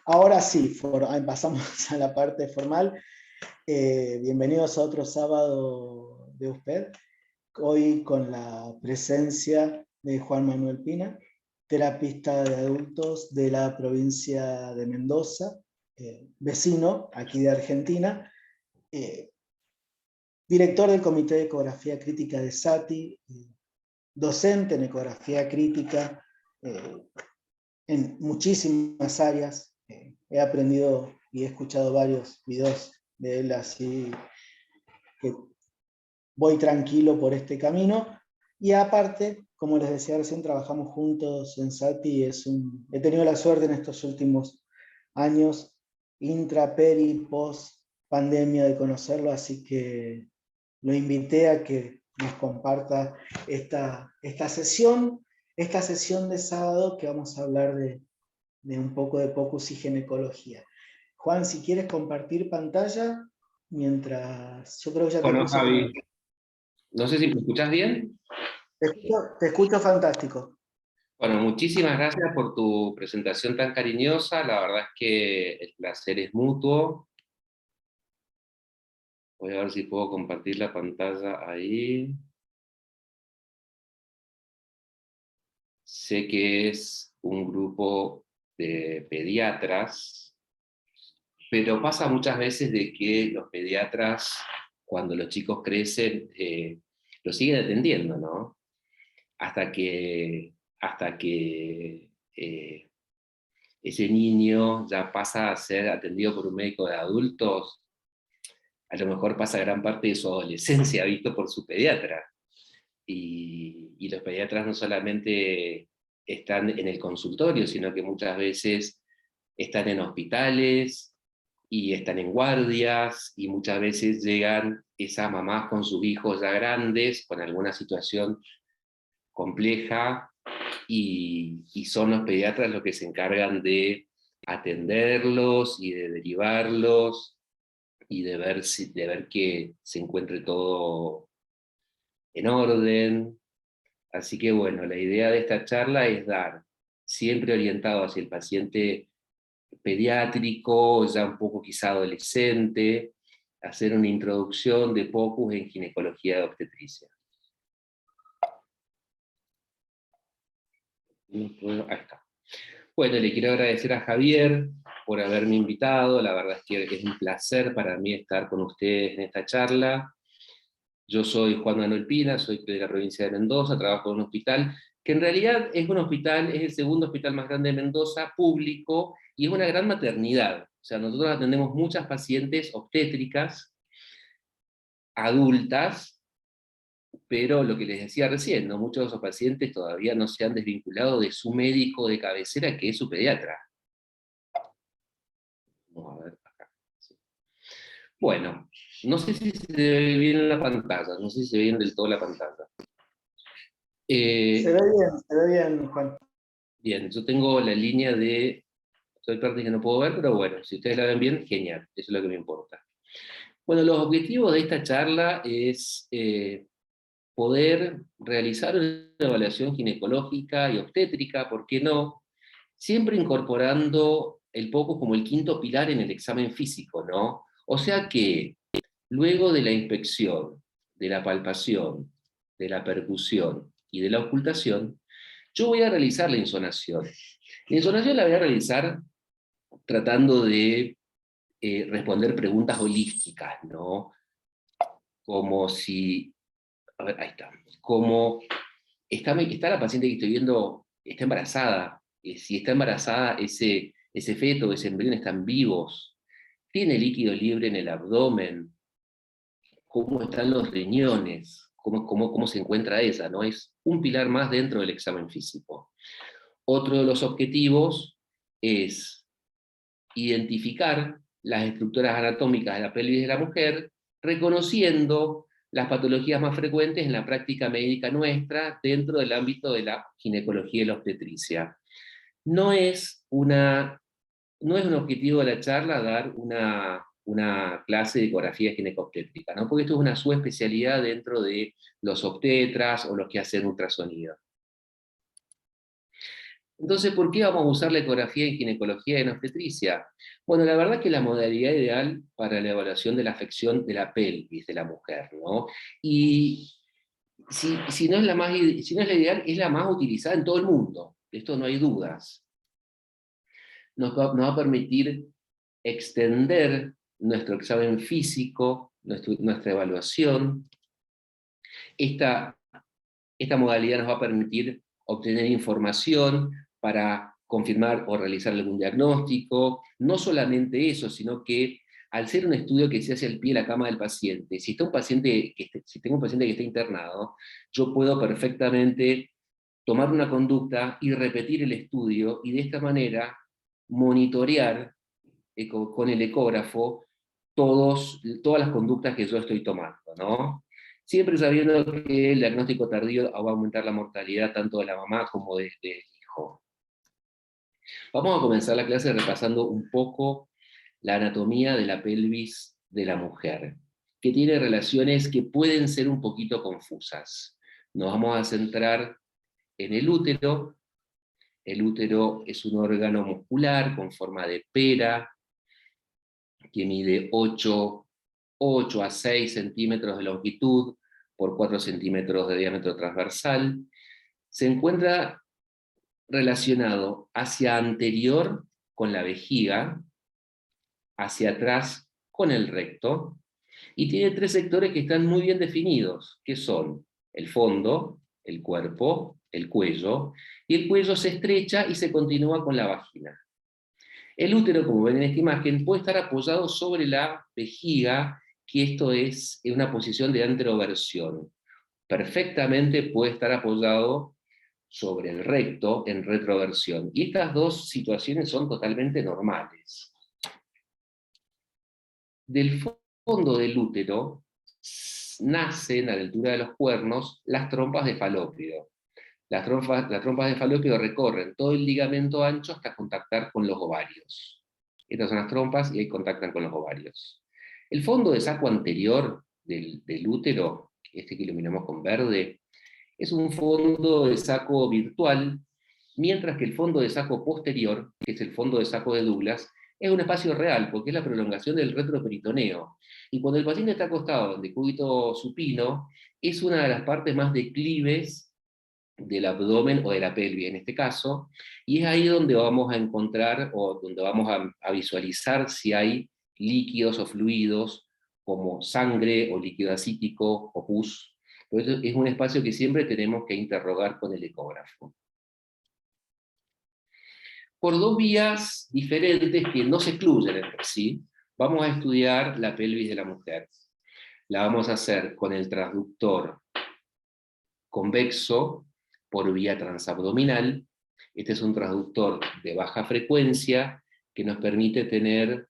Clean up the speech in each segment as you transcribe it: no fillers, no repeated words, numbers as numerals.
Ahora sí, pasamos a la parte formal. Bienvenidos a otro sábado de USPED. Hoy con la presencia de Juan Manuel Pina, terapista de adultos de la provincia de Mendoza, vecino aquí de Argentina, director del Comité de Ecografía Crítica de SATI, docente en ecografía crítica, en muchísimas áreas. He aprendido y he escuchado varios videos de él, así que voy tranquilo por este camino. Y aparte, como les decía recién, trabajamos juntos en SATI. He tenido la suerte en estos últimos años, intra, peri, post pandemia, de conocerlo, así que lo invité a que nos comparta esta sesión de sábado, que vamos a hablar de un poco de POCUS y ginecología. Juan, si quieres compartir pantalla, mientras yo creo que ya te Bueno, puse. Javi, no sé si me escuchás bien. Te escucho fantástico. Bueno, muchísimas gracias por tu presentación tan cariñosa. La verdad es que el placer es mutuo. Voy a ver si puedo compartir la pantalla ahí. Sé que es un grupo de pediatras, pero pasa muchas veces de que los pediatras, cuando los chicos crecen, los siguen atendiendo, ¿no? Hasta que ese niño ya pasa a ser atendido por un médico de adultos, a lo mejor pasa gran parte de su adolescencia visto por su pediatra. Y los pediatras no solamente están en el consultorio, sino que muchas veces están en hospitales y están en guardias, y muchas veces llegan esas mamás con sus hijos ya grandes, con alguna situación compleja, y son los pediatras los que se encargan de atenderlos y de derivarlos y de ver que se encuentre todo en orden. Así que bueno, la idea de esta charla es dar, siempre orientado hacia el paciente pediátrico, ya un poco quizá adolescente, hacer una introducción de POCUS en ginecología de obstetricia. Ahí está. Bueno, le quiero agradecer a Javier por haberme invitado. La verdad es que es un placer para mí estar con ustedes en esta charla. Yo soy Juan Manuel Pina, soy de la provincia de Mendoza, trabajo en un hospital que en realidad es un hospital, es el segundo hospital más grande de Mendoza, público, y es una gran maternidad. O sea, nosotros atendemos muchas pacientes obstétricas, adultas, pero lo que les decía recién, ¿no? Muchos de esos pacientes todavía no se han desvinculado de su médico de cabecera, que es su pediatra. Vamos a ver acá. Sí. Bueno, no sé si se ve bien la pantalla, no sé si se ve bien del todo la pantalla. Se ve bien, Juan. Bien, yo tengo la línea de... Soy parte que no puedo ver, pero bueno, si ustedes la ven bien, genial, eso es lo que me importa. Bueno, los objetivos de esta charla es poder realizar una evaluación ginecológica y obstétrica, ¿por qué no? Siempre incorporando el POCUS como el quinto pilar en el examen físico, ¿no? O sea que luego de la inspección, de la palpación, de la percusión y de la ocultación, yo voy a realizar la insonación. La insonación la voy a realizar tratando de responder preguntas holísticas, ¿no? Como si, a ver, ahí está, como está la paciente que estoy viendo, está embarazada. Si está embarazada, ese feto, ese embrión están vivos, tiene líquido libre en el abdomen, cómo están los riñones, cómo se encuentra esa, ¿no? Es un pilar más dentro del examen físico. Otro de los objetivos es identificar las estructuras anatómicas de la pelvis de la mujer, reconociendo las patologías más frecuentes en la práctica médica nuestra dentro del ámbito de la ginecología y la obstetricia. No es, no es un objetivo de la charla dar una clase de ecografía ginecobstétrica, ¿no? Porque esto es una subespecialidad dentro de los obstetras o los que hacen ultrasonido. Entonces, ¿por qué vamos a usar la ecografía en ginecología y en obstetricia? Bueno, la verdad que es la modalidad ideal para la evaluación de la afección de la pelvis de la mujer, ¿no? Y si no es la si no es la ideal, es la más utilizada en todo el mundo. De esto no hay dudas. Nos va a permitir extender nuestro examen físico, nuestra evaluación. Esta modalidad nos va a permitir obtener información para confirmar o realizar algún diagnóstico. No solamente eso, sino que al ser un estudio que se hace al pie de la cama del paciente, si tengo un paciente que está internado, yo puedo perfectamente tomar una conducta y repetir el estudio, y de esta manera monitorear con el ecógrafo todas las conductas que yo estoy tomando, ¿no? Siempre sabiendo que el diagnóstico tardío va a aumentar la mortalidad tanto de la mamá como del hijo. Vamos a comenzar la clase repasando un poco la anatomía de la pelvis de la mujer, que tiene relaciones que pueden ser un poquito confusas. Nos vamos a centrar en el útero. El útero es un órgano muscular con forma de pera, que mide 8 a 6 centímetros de longitud por 4 centímetros de diámetro transversal. Se encuentra relacionado hacia anterior con la vejiga, hacia atrás con el recto, y tiene 3 sectores que están muy bien definidos, que son el fondo, el cuerpo, el cuello, y el cuello se estrecha y se continúa con la vagina. El útero, como ven en esta imagen, puede estar apoyado sobre la vejiga, que esto es en una posición de anteroversión. Perfectamente puede estar apoyado sobre el recto en retroversión. Y estas dos situaciones son totalmente normales. Del fondo del útero nacen, a la altura de los cuernos, las trompas de falópido. Las trompas de falópido recorren todo el ligamento ancho hasta contactar con los ovarios. Estas son las trompas y ahí contactan con los ovarios. El fondo de saco anterior del útero, este que iluminamos con verde, es un fondo de saco virtual, mientras que el fondo de saco posterior, que es el fondo de saco de Douglas, es un espacio real, porque es la prolongación del retroperitoneo. Y cuando el paciente está acostado en decúbito supino, es una de las partes más declives del abdomen o de la pelvis en este caso, y es ahí donde vamos a encontrar o donde vamos a visualizar si hay líquidos o fluidos como sangre o líquido asítico o pus. Por eso es un espacio que siempre tenemos que interrogar con el ecógrafo. Por 2 vías diferentes que no se excluyen entre sí, vamos a estudiar la pelvis de la mujer. La vamos a hacer con el transductor convexo por vía transabdominal. Este es un transductor de baja frecuencia que nos permite tener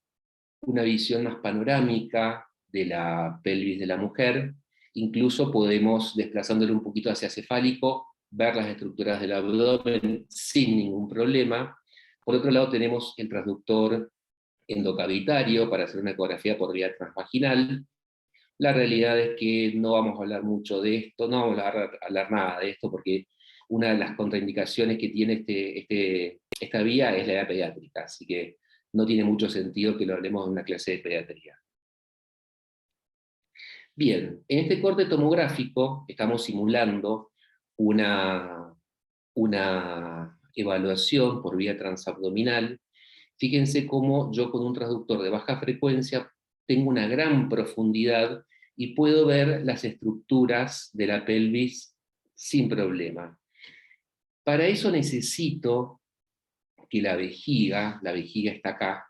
una visión más panorámica de la pelvis de la mujer. Incluso podemos, desplazándolo un poquito hacia cefálico, ver las estructuras del abdomen sin ningún problema. Por otro lado tenemos el transductor endocavitario para hacer una ecografía por vía transvaginal. La realidad es que no vamos a hablar mucho de esto, no vamos a hablar nada de esto, porque una de las contraindicaciones que tiene esta vía es la edad pediátrica, así que no tiene mucho sentido que lo hablemos en una clase de pediatría. Bien, en este corte tomográfico estamos simulando una evaluación por vía transabdominal. Fíjense cómo yo con un transductor de baja frecuencia tengo una gran profundidad y puedo ver las estructuras de la pelvis sin problema. Para eso necesito que la vejiga está acá,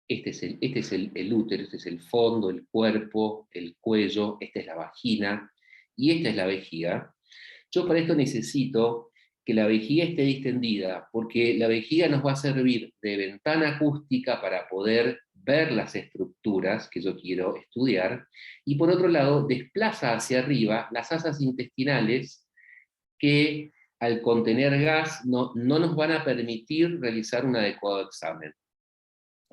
este es el útero, este es el fondo, el cuerpo, el cuello, esta es la vagina, y esta es la vejiga. Yo para esto necesito que la vejiga esté distendida, porque la vejiga nos va a servir de ventana acústica para poder ver las estructuras que yo quiero estudiar, y por otro lado desplaza hacia arriba las asas intestinales que al contener gas no nos van a permitir realizar un adecuado examen.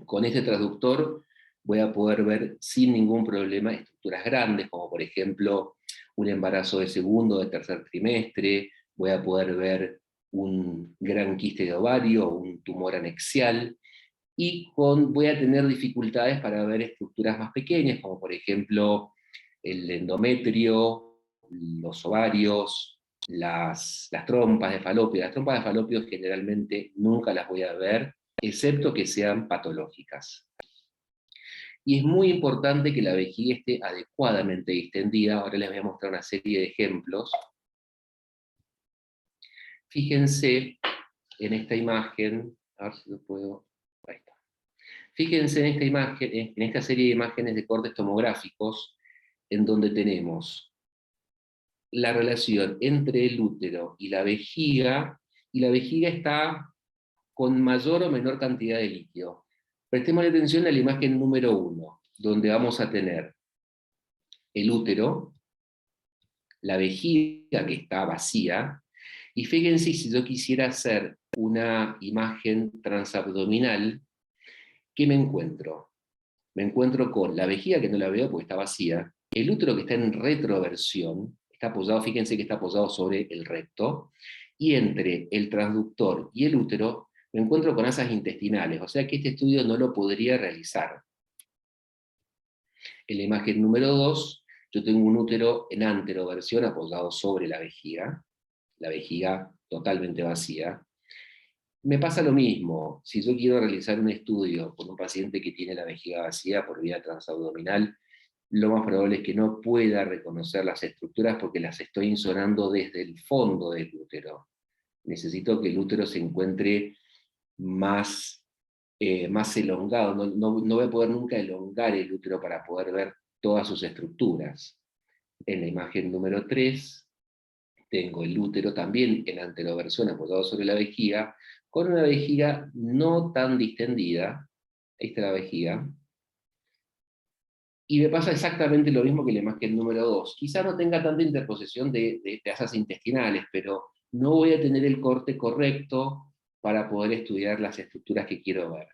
Con este traductor voy a poder ver sin ningún problema estructuras grandes, como por ejemplo un embarazo de segundo o de tercer trimestre, voy a poder ver un gran quiste de ovario, un tumor anexial, y voy a tener dificultades para ver estructuras más pequeñas, como por ejemplo el endometrio, los ovarios, las trompas de falopio. Las trompas de falopio generalmente nunca las voy a ver, excepto que sean patológicas. Y es muy importante que la vejiga esté adecuadamente distendida. Ahora les voy a mostrar una serie de ejemplos. Fíjense en esta imagen, a ver si lo puedo, ahí está. Fíjense en esta imagen, en esta serie de imágenes de cortes tomográficos, en donde tenemos la relación entre el útero y la vejiga está con mayor o menor cantidad de líquido. Prestemos atención a la imagen número 1, donde vamos a tener el útero, la vejiga que está vacía, y fíjense si yo quisiera hacer una imagen transabdominal, ¿qué me encuentro? Me encuentro con la vejiga que no la veo porque está vacía, el útero que está en retroversión, está apoyado, fíjense que está apoyado sobre el recto, y entre el transductor y el útero me encuentro con asas intestinales, o sea que este estudio no lo podría realizar. En la imagen número 2, yo tengo un útero en anteroversión apoyado sobre la vejiga totalmente vacía. Me pasa lo mismo, si yo quiero realizar un estudio con un paciente que tiene la vejiga vacía por vía transabdominal, lo más probable es que no pueda reconocer las estructuras porque las estoy insonando desde el fondo del útero. Necesito que el útero se encuentre más, más elongado, no voy a poder nunca elongar el útero para poder ver todas sus estructuras. En la imagen número 3, tengo el útero también en anteroversión apoyado sobre la vejiga, con una vejiga no tan distendida, ahí está la vejiga, y me pasa exactamente lo mismo que la imagen número 2. Quizá no tenga tanta interposición de asas intestinales, pero no voy a tener el corte correcto para poder estudiar las estructuras que quiero ver.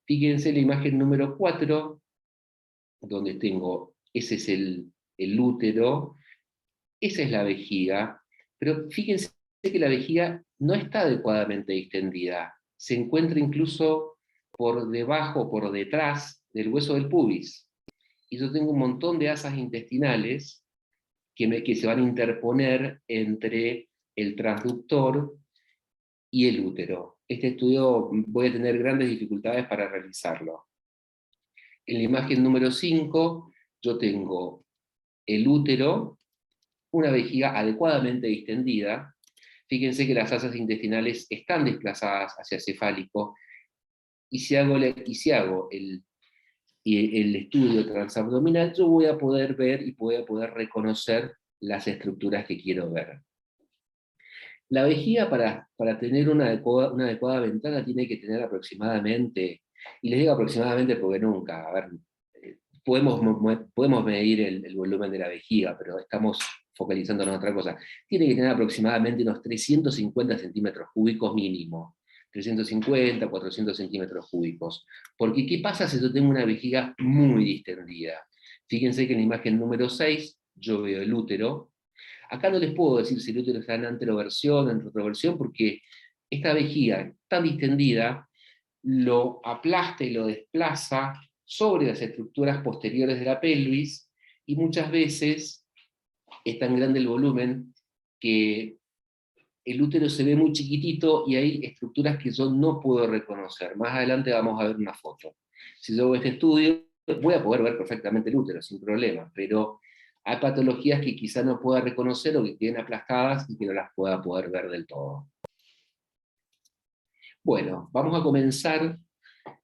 Fíjense la imagen número 4, donde tengo, ese es el útero, esa es la vejiga, pero fíjense que la vejiga no está adecuadamente distendida, se encuentra incluso por debajo, por detrás del hueso del pubis. Y yo tengo un montón de asas intestinales que se van a interponer entre el transductor y el útero. Este estudio voy a tener grandes dificultades para realizarlo. En la imagen número 5, yo tengo el útero, una vejiga adecuadamente distendida. Fíjense que las asas intestinales están desplazadas hacia el cefálico, y si hago el estudio transabdominal, yo voy a poder ver y voy a poder reconocer las estructuras que quiero ver. La vejiga para tener una adecuada ventana tiene que tener aproximadamente, y les digo aproximadamente porque nunca, a ver, podemos medir el volumen de la vejiga, pero estamos focalizándonos en otra cosa. Tiene que tener aproximadamente unos 350 centímetros cúbicos mínimo. 350, 400 centímetros cúbicos. Porque ¿qué pasa si yo tengo una vejiga muy distendida? Fíjense que en la imagen número 6 yo veo el útero. Acá no les puedo decir si el útero está en anteroversión o en retroversión, porque esta vejiga tan distendida lo aplasta y lo desplaza sobre las estructuras posteriores de la pelvis, y muchas veces es tan grande el volumen que el útero se ve muy chiquitito y hay estructuras que yo no puedo reconocer. Más adelante vamos a ver una foto. Si yo hago este estudio, voy a poder ver perfectamente el útero sin problema, pero hay patologías que quizá no pueda reconocer o que queden aplastadas y que no las pueda poder ver del todo. Bueno, vamos a comenzar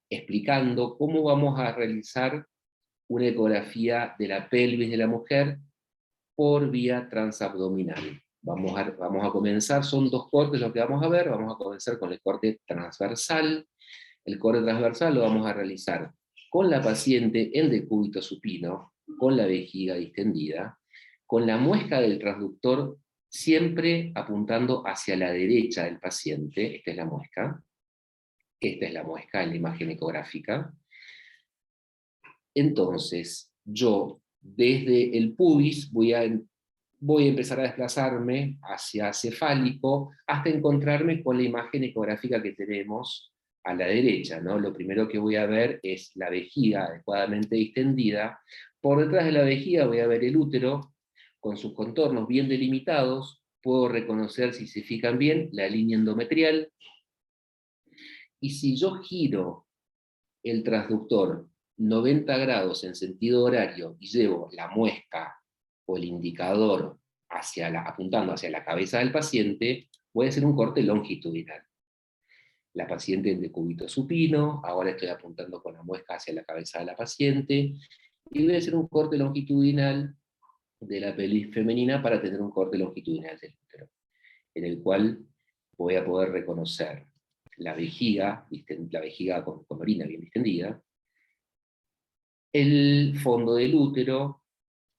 explicando cómo vamos a realizar una ecografía de la pelvis de la mujer por vía transabdominal. Vamos a comenzar, son 2 cortes lo que vamos a ver. Vamos a comenzar con el corte transversal. El corte transversal lo vamos a realizar con la paciente en decúbito supino, con la vejiga distendida, con la muesca del transductor siempre apuntando hacia la derecha del paciente. Esta es la muesca. Esta es la muesca en la imagen ecográfica. Entonces, yo desde el pubis voy a voy a empezar a desplazarme hacia cefálico hasta encontrarme con la imagen ecográfica que tenemos a la derecha, ¿no? Lo primero que voy a ver es la vejiga adecuadamente distendida. Por detrás de la vejiga voy a ver el útero, con sus contornos bien delimitados. Puedo reconocer, si se fijan bien, la línea endometrial. Y si yo giro el transductor 90 grados en sentido horario y llevo la muesca o el indicador apuntando hacia la cabeza del paciente, voy a hacer un corte longitudinal. La paciente en decúbito supino, ahora estoy apuntando con la muesca hacia la cabeza de la paciente, y voy a hacer un corte longitudinal de la pelvis femenina para tener un corte longitudinal del útero, en el cual voy a poder reconocer la vejiga con orina bien distendida, el fondo del útero,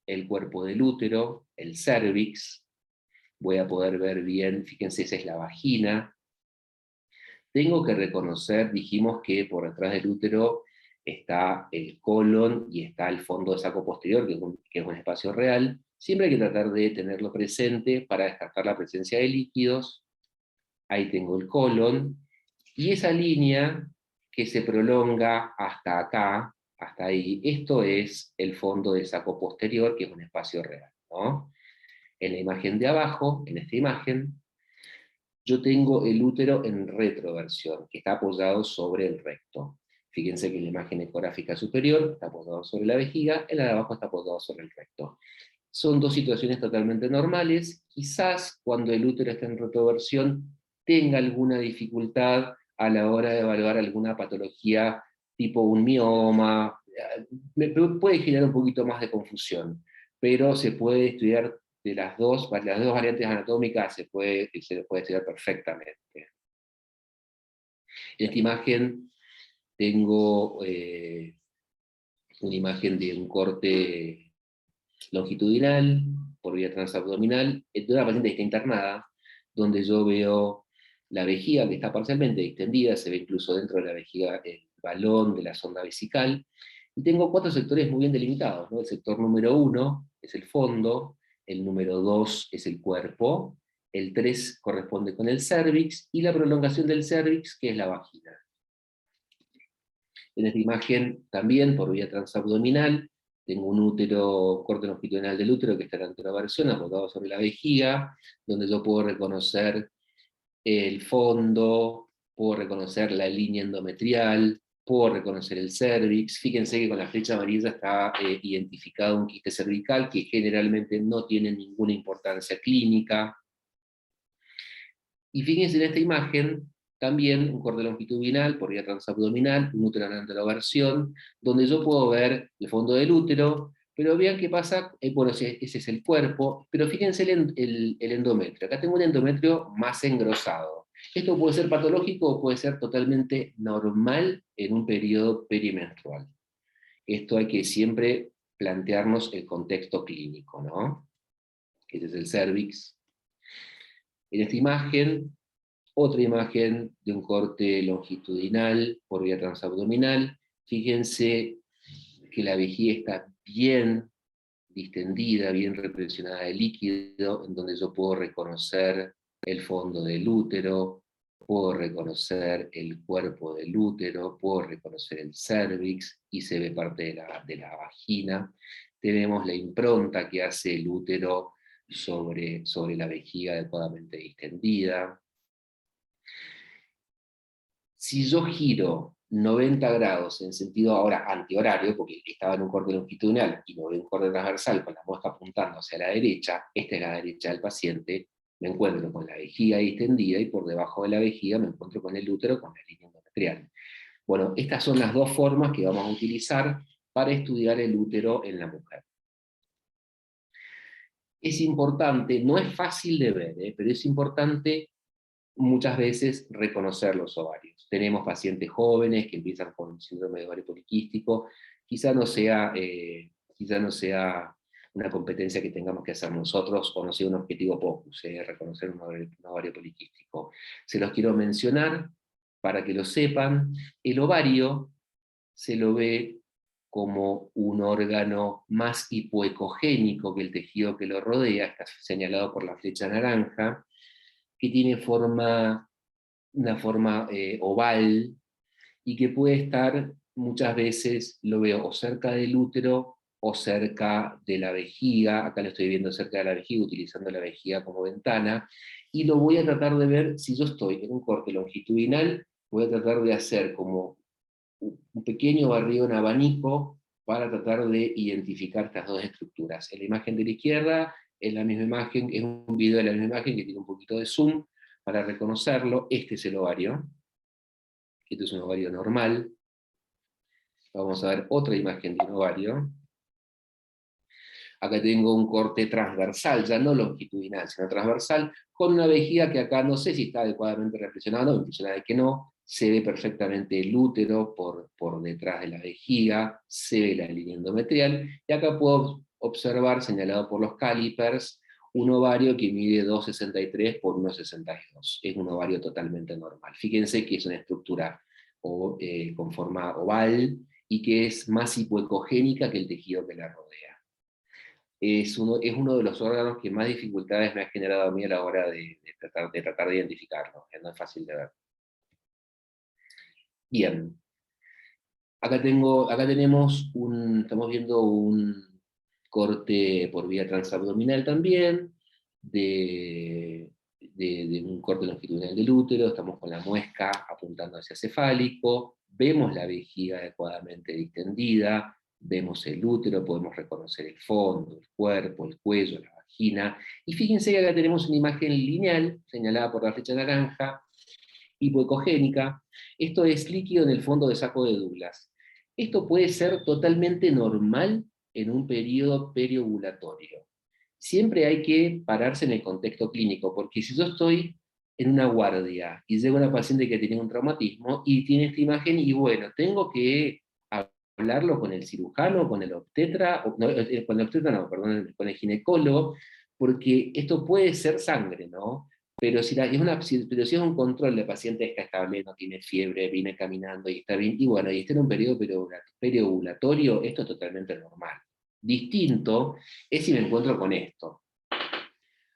el cuerpo del útero, el cérvix. Voy a poder ver bien, fíjense, esa es la vagina. Tengo que reconocer, dijimos que por detrás del útero está el colon y está el fondo de saco posterior, que es un espacio real. Siempre hay que tratar de tenerlo presente para descartar la presencia de líquidos. Ahí tengo el colon, y esa línea que se prolonga hasta acá, hasta ahí, esto es el fondo del saco posterior, que es un espacio real, ¿no? En la imagen de abajo, en esta imagen, yo tengo el útero en retroversión, que está apoyado sobre el recto. Fíjense que en la imagen ecográfica superior está apoyado sobre la vejiga, en la de abajo está apoyado sobre el recto. Son dos situaciones totalmente normales. Quizás cuando el útero está en retroversión tenga alguna dificultad a la hora de evaluar alguna patología tipo un mioma. Puede generar un poquito más de confusión, pero se puede estudiar de las dos variantes anatómicas, se puede estudiar perfectamente. En esta imagen tengo una imagen de un corte longitudinal por vía transabdominal de una paciente que está internada, donde yo veo la vejiga que está parcialmente distendida, se ve incluso dentro de la vejiga el balón de la sonda vesical, y tengo 4 sectores muy bien delimitados, ¿no? El sector número 1 es el fondo, el número 2 es el cuerpo, el 3 corresponde con el cérvix, y la prolongación del cérvix, que es la vagina. En esta imagen, también por vía transabdominal, tengo un útero, corte longitudinal del útero que está en la anteroversión, apoyado sobre la vejiga, donde yo puedo reconocer el fondo, puedo reconocer la línea endometrial, puedo reconocer el cérvix. Fíjense que con la flecha amarilla está identificado un quiste cervical que generalmente no tiene ninguna importancia clínica. Y fíjense en esta imagen, también un corte longitudinal por vía transabdominal, un útero en anteroversión, donde yo puedo ver el fondo del útero, pero vean qué pasa, bueno, ese es el cuerpo, pero fíjense el endometrio. Acá tengo un endometrio más engrosado. Esto puede ser patológico o puede ser totalmente normal en un periodo perimenstrual. Esto hay que siempre plantearnos el contexto clínico, ¿no? Este es el cérvix. En esta imagen, otra imagen de un corte longitudinal por vía transabdominal. Fíjense que la vejiga está bien distendida, bien represionada de líquido, en donde yo puedo reconocer el fondo del útero, puedo reconocer el cuerpo del útero, puedo reconocer el cérvix, y se ve parte de la vagina. Tenemos la impronta que hace el útero sobre la vejiga adecuadamente distendida. Si yo giro 90 grados en sentido ahora antihorario, porque estaba en un corte longitudinal y no veo un corte transversal con la muesca apuntando hacia la derecha, esta es la derecha del paciente, me encuentro con la vejiga distendida, y por debajo de la vejiga me encuentro con el útero con la línea endometrial. Bueno, estas son las dos formas que vamos a utilizar para estudiar el útero en la mujer. Es importante, no es fácil de ver, pero es importante muchas veces reconocer los ovarios. Tenemos pacientes jóvenes que empiezan con síndrome de ovario poliquístico, quizá no sea una competencia que tengamos que hacer nosotros, o no sea un objetivo POCUS, reconocer un ovario poliquístico. Se los quiero mencionar para que lo sepan. El ovario se lo ve como un órgano más hipoecogénico que el tejido que lo rodea, está señalado por la flecha naranja, que tiene una forma oval, y que puede estar, muchas veces lo veo o cerca del útero o cerca de la vejiga. Acá lo estoy viendo cerca de la vejiga, utilizando la vejiga como ventana, y lo voy a tratar de ver. Si yo estoy en un corte longitudinal, voy a tratar de hacer como un pequeño barrido en abanico para tratar de identificar estas dos estructuras. En la imagen de la izquierda es la misma imagen, es un video de la misma imagen que tiene un poquito de zoom para reconocerlo. Este es el ovario, este es un ovario normal. Vamos a ver otra imagen de un ovario. Acá tengo un corte transversal, ya no longitudinal, sino transversal, con una vejiga que acá no sé si está adecuadamente reflexionada, me impresiona de que no. Se ve perfectamente el útero por detrás de la vejiga, se ve la línea endometrial, y acá puedo observar, señalado por los calipers, un ovario que mide 2,63 por 1,62. Es un ovario totalmente normal. Fíjense que es una estructura con forma oval, y que es más hipoecogénica que el tejido que la rodea. Es uno de los órganos que más dificultades me ha generado a mí a la hora de tratar de identificarlo. No es fácil de ver. Bien. Acá tenemos estamos viendo un corte por vía transabdominal también, de un corte longitudinal del útero. Estamos con la muesca apuntando hacia cefálico, vemos la vejiga adecuadamente distendida, vemos el útero, podemos reconocer el fondo, el cuerpo, el cuello, la vagina, y fíjense que acá tenemos una imagen lineal, señalada por la flecha naranja, hipoecogénica. Esto es líquido en el fondo de saco de Douglas. Esto puede ser totalmente normal en un periodo periovulatorio. Siempre hay que pararse en el contexto clínico, porque si yo estoy en una guardia y llega una paciente que tiene un traumatismo y tiene esta imagen, y bueno, tengo que hablarlo con el cirujano, con el obstetra, con el obstetra no, perdón, con el ginecólogo, porque esto puede ser sangre, ¿no? Pero pero si es un control, de paciente está estable, no tiene fiebre, viene caminando y está bien, y bueno, y está en un periodo periovulatorio, esto es totalmente normal. Distinto es si me encuentro con esto.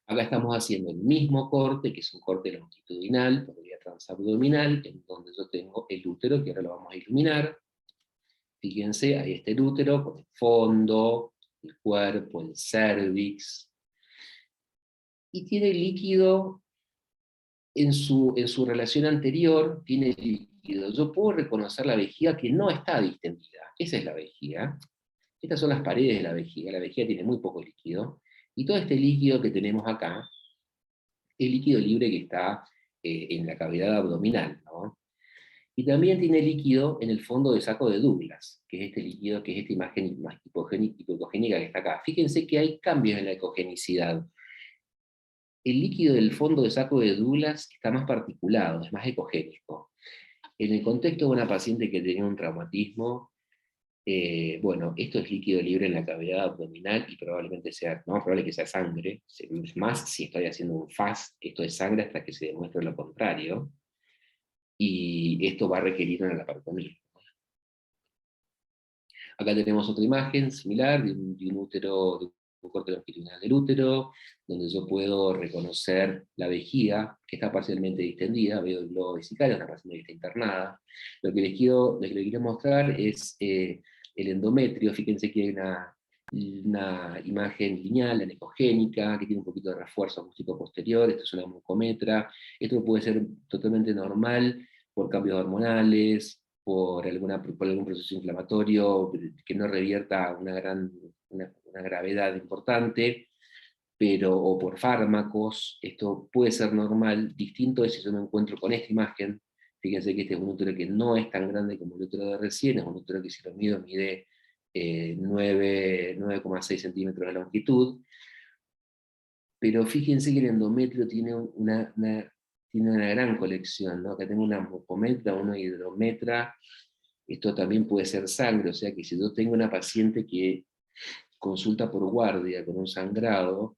Acá estamos haciendo el mismo corte, que es un corte longitudinal, por vía transabdominal, en donde yo tengo el útero, que ahora lo vamos a iluminar. Fíjense, ahí está el útero, con el fondo, el cuerpo, el cérvix, y tiene líquido. En su relación anterior tiene líquido. Yo puedo reconocer la vejiga que no está distendida. Esa es la vejiga. Estas son las paredes de la vejiga. La vejiga tiene muy poco líquido. Y todo este líquido que tenemos acá es líquido libre que está en la cavidad abdominal, ¿no? Y también tiene líquido en el fondo de saco de Douglas, que es este líquido, que es esta imagen más hipocogénica que está acá. Fíjense que hay cambios en la ecogenicidad. El líquido del fondo de saco de Douglas está más particulado, es más ecogénico. En el contexto de una paciente que tenía un traumatismo, bueno, esto es líquido libre en la cavidad abdominal y probablemente sea, no probable que sea sangre, más si estoy haciendo un FAST, esto es sangre hasta que se demuestre lo contrario, y esto va a requerir una laparotomía. Acá tenemos otra imagen similar de un útero, de un corte longitudinal del útero, donde yo puedo reconocer la vejiga, que está parcialmente distendida, veo el globo vesical, una paciente que está internada. Lo que les quiero mostrar es el endometrio. Fíjense que hay una imagen lineal, anecogénica, que tiene un poquito de refuerzo acústico posterior. Esto es una mucometra. Esto puede ser totalmente normal por cambios hormonales, por algún proceso inflamatorio que no revierta una gravedad importante, o por fármacos. Esto puede ser normal. Distinto es si yo me encuentro con esta imagen. Fíjense que este es un útero que no es tan grande como el útero de recién, es un útero que si lo mido mide 9,6 centímetros de longitud, pero fíjense que el endometrio tiene una gran colección, ¿no? Acá tengo una mucometra, una hidrometra. Esto también puede ser sangre, o sea que si yo tengo una paciente que consulta por guardia con un sangrado,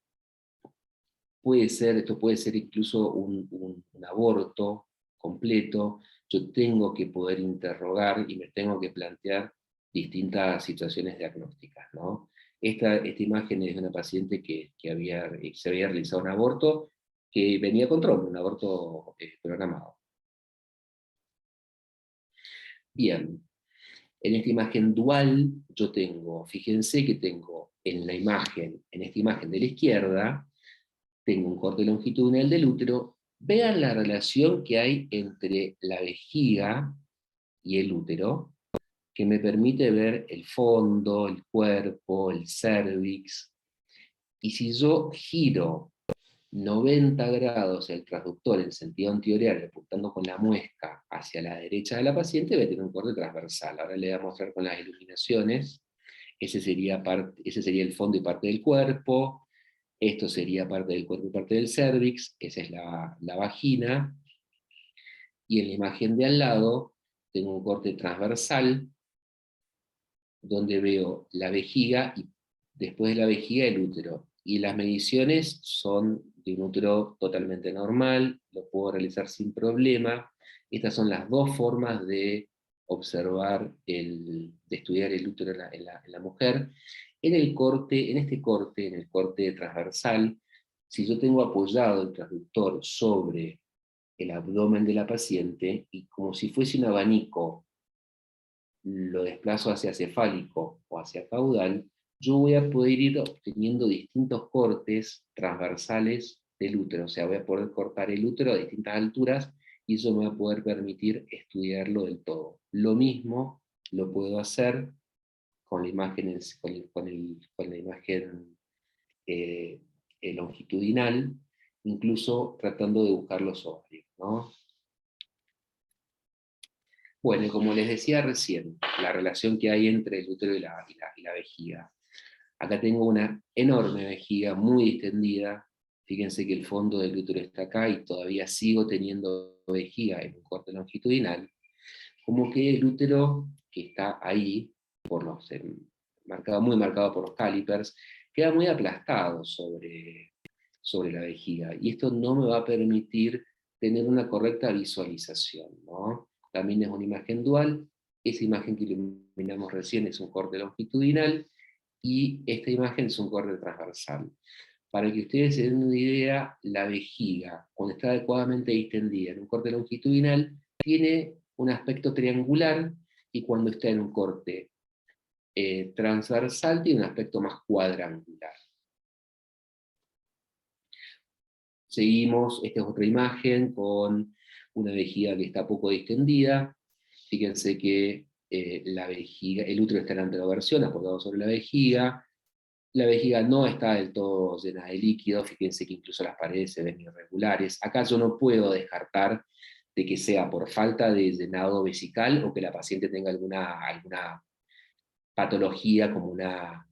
esto puede ser incluso un aborto completo. Yo tengo que poder interrogar y me tengo que plantear distintas situaciones diagnósticas, ¿no? Esta imagen es de una paciente que se había realizado un aborto que venía con trombo, un aborto programado. Bien, en esta imagen dual yo tengo, fíjense que tengo en esta imagen de la izquierda, tengo un corte longitudinal del útero. Vean la relación que hay entre la vejiga y el útero, que me permite ver el fondo, el cuerpo, el cérvix. Y si yo giro 90 grados el transductor en sentido antihorario, apuntando con la muesca hacia la derecha de la paciente, voy a tener un corte transversal. Ahora le voy a mostrar con las iluminaciones. Ese sería el fondo y parte del cuerpo. Esto sería parte del cuerpo y parte del cérvix. Esa es la vagina. Y en la imagen de al lado tengo un corte transversal, donde veo la vejiga y después de la vejiga el útero. Y las mediciones son de un útero totalmente normal, lo puedo realizar sin problema. Estas son las dos formas de observar, de estudiar el útero en la mujer. En el corte transversal, si yo tengo apoyado el transductor sobre el abdomen de la paciente, y como si fuese un abanico, lo desplazo hacia cefálico o hacia caudal, yo voy a poder ir obteniendo distintos cortes transversales del útero, o sea, voy a poder cortar el útero a distintas alturas, y eso me va a poder permitir estudiarlo del todo. Lo mismo lo puedo hacer con la imagen, con la imagen longitudinal, incluso tratando de buscar los ovarios, ¿no? Bueno, y como les decía recién, la relación que hay entre el útero y la vejiga. Acá tengo una enorme vejiga muy distendida. Fíjense que el fondo del útero está acá y todavía sigo teniendo vejiga en un corte longitudinal. Como que el útero, que está ahí, muy marcado por los calipers, queda muy aplastado sobre la vejiga. Y esto no me va a permitir tener una correcta visualización, ¿no? También es una imagen dual. Esa imagen que iluminamos recién es un corte longitudinal, y esta imagen es un corte transversal. Para que ustedes se den una idea, la vejiga, cuando está adecuadamente distendida en un corte longitudinal, tiene un aspecto triangular, y cuando está en un corte transversal tiene un aspecto más cuadrangular. Seguimos, esta es otra imagen con una vejiga que está poco distendida. Fíjense que el útero está en la anteroversión, apoyado sobre la vejiga no está del todo llena de líquido, fíjense que incluso las paredes se ven irregulares. Acá yo no puedo descartar de que sea por falta de llenado vesical, o que la paciente tenga alguna patología como una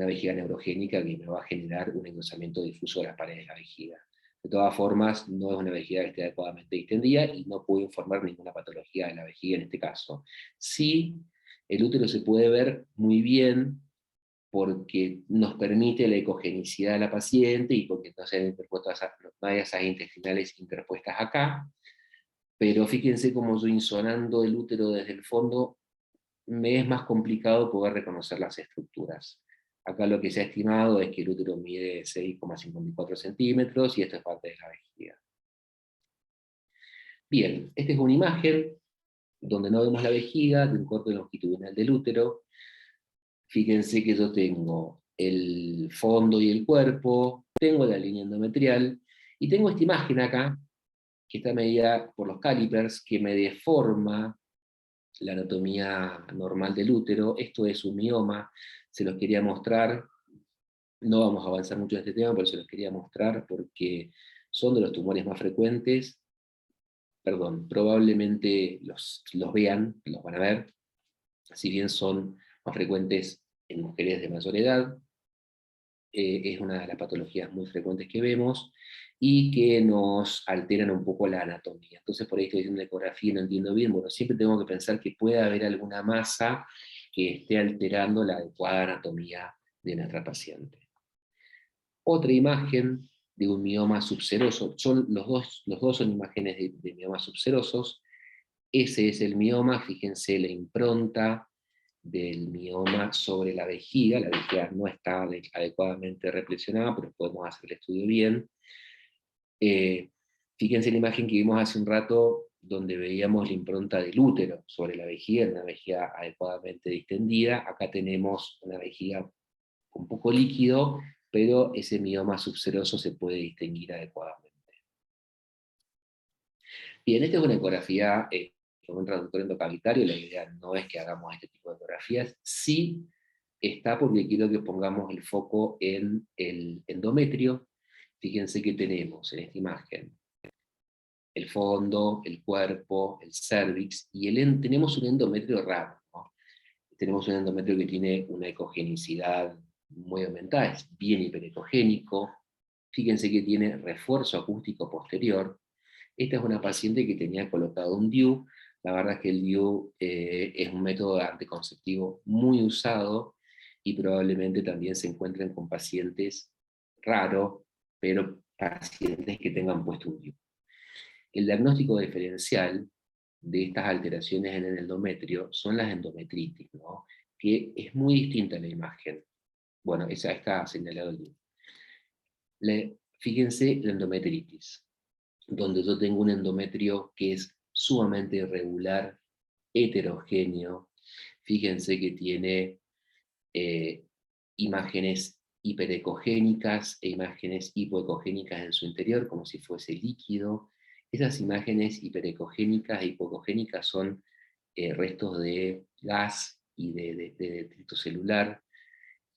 vejiga neurogénica que me va a generar un engrosamiento difuso de las paredes de la vejiga. De todas formas, no es una vejiga que esté adecuadamente distendida, y no puedo informar ninguna patología de la vejiga en este caso. Sí, el útero se puede ver muy bien porque nos permite la ecogenicidad de la paciente, y porque no hay esas intestinales interpuestas acá, pero fíjense cómo yo, insonando el útero desde el fondo, me es más complicado poder reconocer las estructuras. Acá lo que se ha estimado es que el útero mide 6,54 centímetros, y esto es parte de la vejiga. Bien, esta es una imagen donde no vemos la vejiga, de un corte longitudinal del útero. Fíjense que yo tengo el fondo y el cuerpo, tengo la línea endometrial, y tengo esta imagen acá, que está medida por los calipers, que me deforma la anatomía normal del útero. Esto es un mioma, se los quería mostrar. No vamos a avanzar mucho en este tema, pero se los quería mostrar porque son de los tumores más frecuentes. Perdón, probablemente los vean, los van a ver, si bien son más frecuentes en mujeres de mayor edad. Es una de las patologías muy frecuentes que vemos, y que nos alteran un poco la anatomía. Entonces, por ahí estoy haciendo una ecografía y no entiendo bien. Bueno, siempre tengo que pensar que puede haber alguna masa que esté alterando la adecuada anatomía de nuestra paciente. Otra imagen de un mioma subseroso, los dos son imágenes de miomas subserosos. Ese es el mioma, fíjense la impronta del mioma sobre la vejiga no está adecuadamente reflexionada, pero podemos hacer el estudio bien. Fíjense la imagen que vimos hace un rato, donde veíamos la impronta del útero sobre la vejiga, una vejiga adecuadamente distendida. Acá tenemos una vejiga con poco líquido, pero ese mioma subseroso se puede distinguir adecuadamente. Bien, esta es una ecografía con un traductor endocavitario. La idea no es que hagamos este tipo de ecografías, sí está porque quiero que pongamos el foco en el endometrio. Fíjense que tenemos en esta imagen el fondo, el cuerpo, el cervix, y tenemos un endometrio raro, ¿no? Tenemos un endometrio que tiene una ecogenicidad muy aumentada, es bien hiperecogénico. Fíjense que tiene refuerzo acústico posterior. Esta es una paciente que tenía colocado un DIU. La verdad es que el DIU es un método anticonceptivo muy usado, y probablemente también se encuentren con pacientes raros, pero pacientes que tengan puesto un DIU. El diagnóstico diferencial de estas alteraciones en el endometrio son las endometritis, ¿no? Que es muy distinta a la imagen. Bueno, esa está señalado allí. Fíjense la endometritis, donde yo tengo un endometrio que es sumamente irregular, heterogéneo. Fíjense que tiene imágenes hiperecogénicas e imágenes hipoecogénicas en su interior, como si fuese líquido. Esas imágenes hiperecogénicas e hipocogénicas son restos de gas y de detrito celular,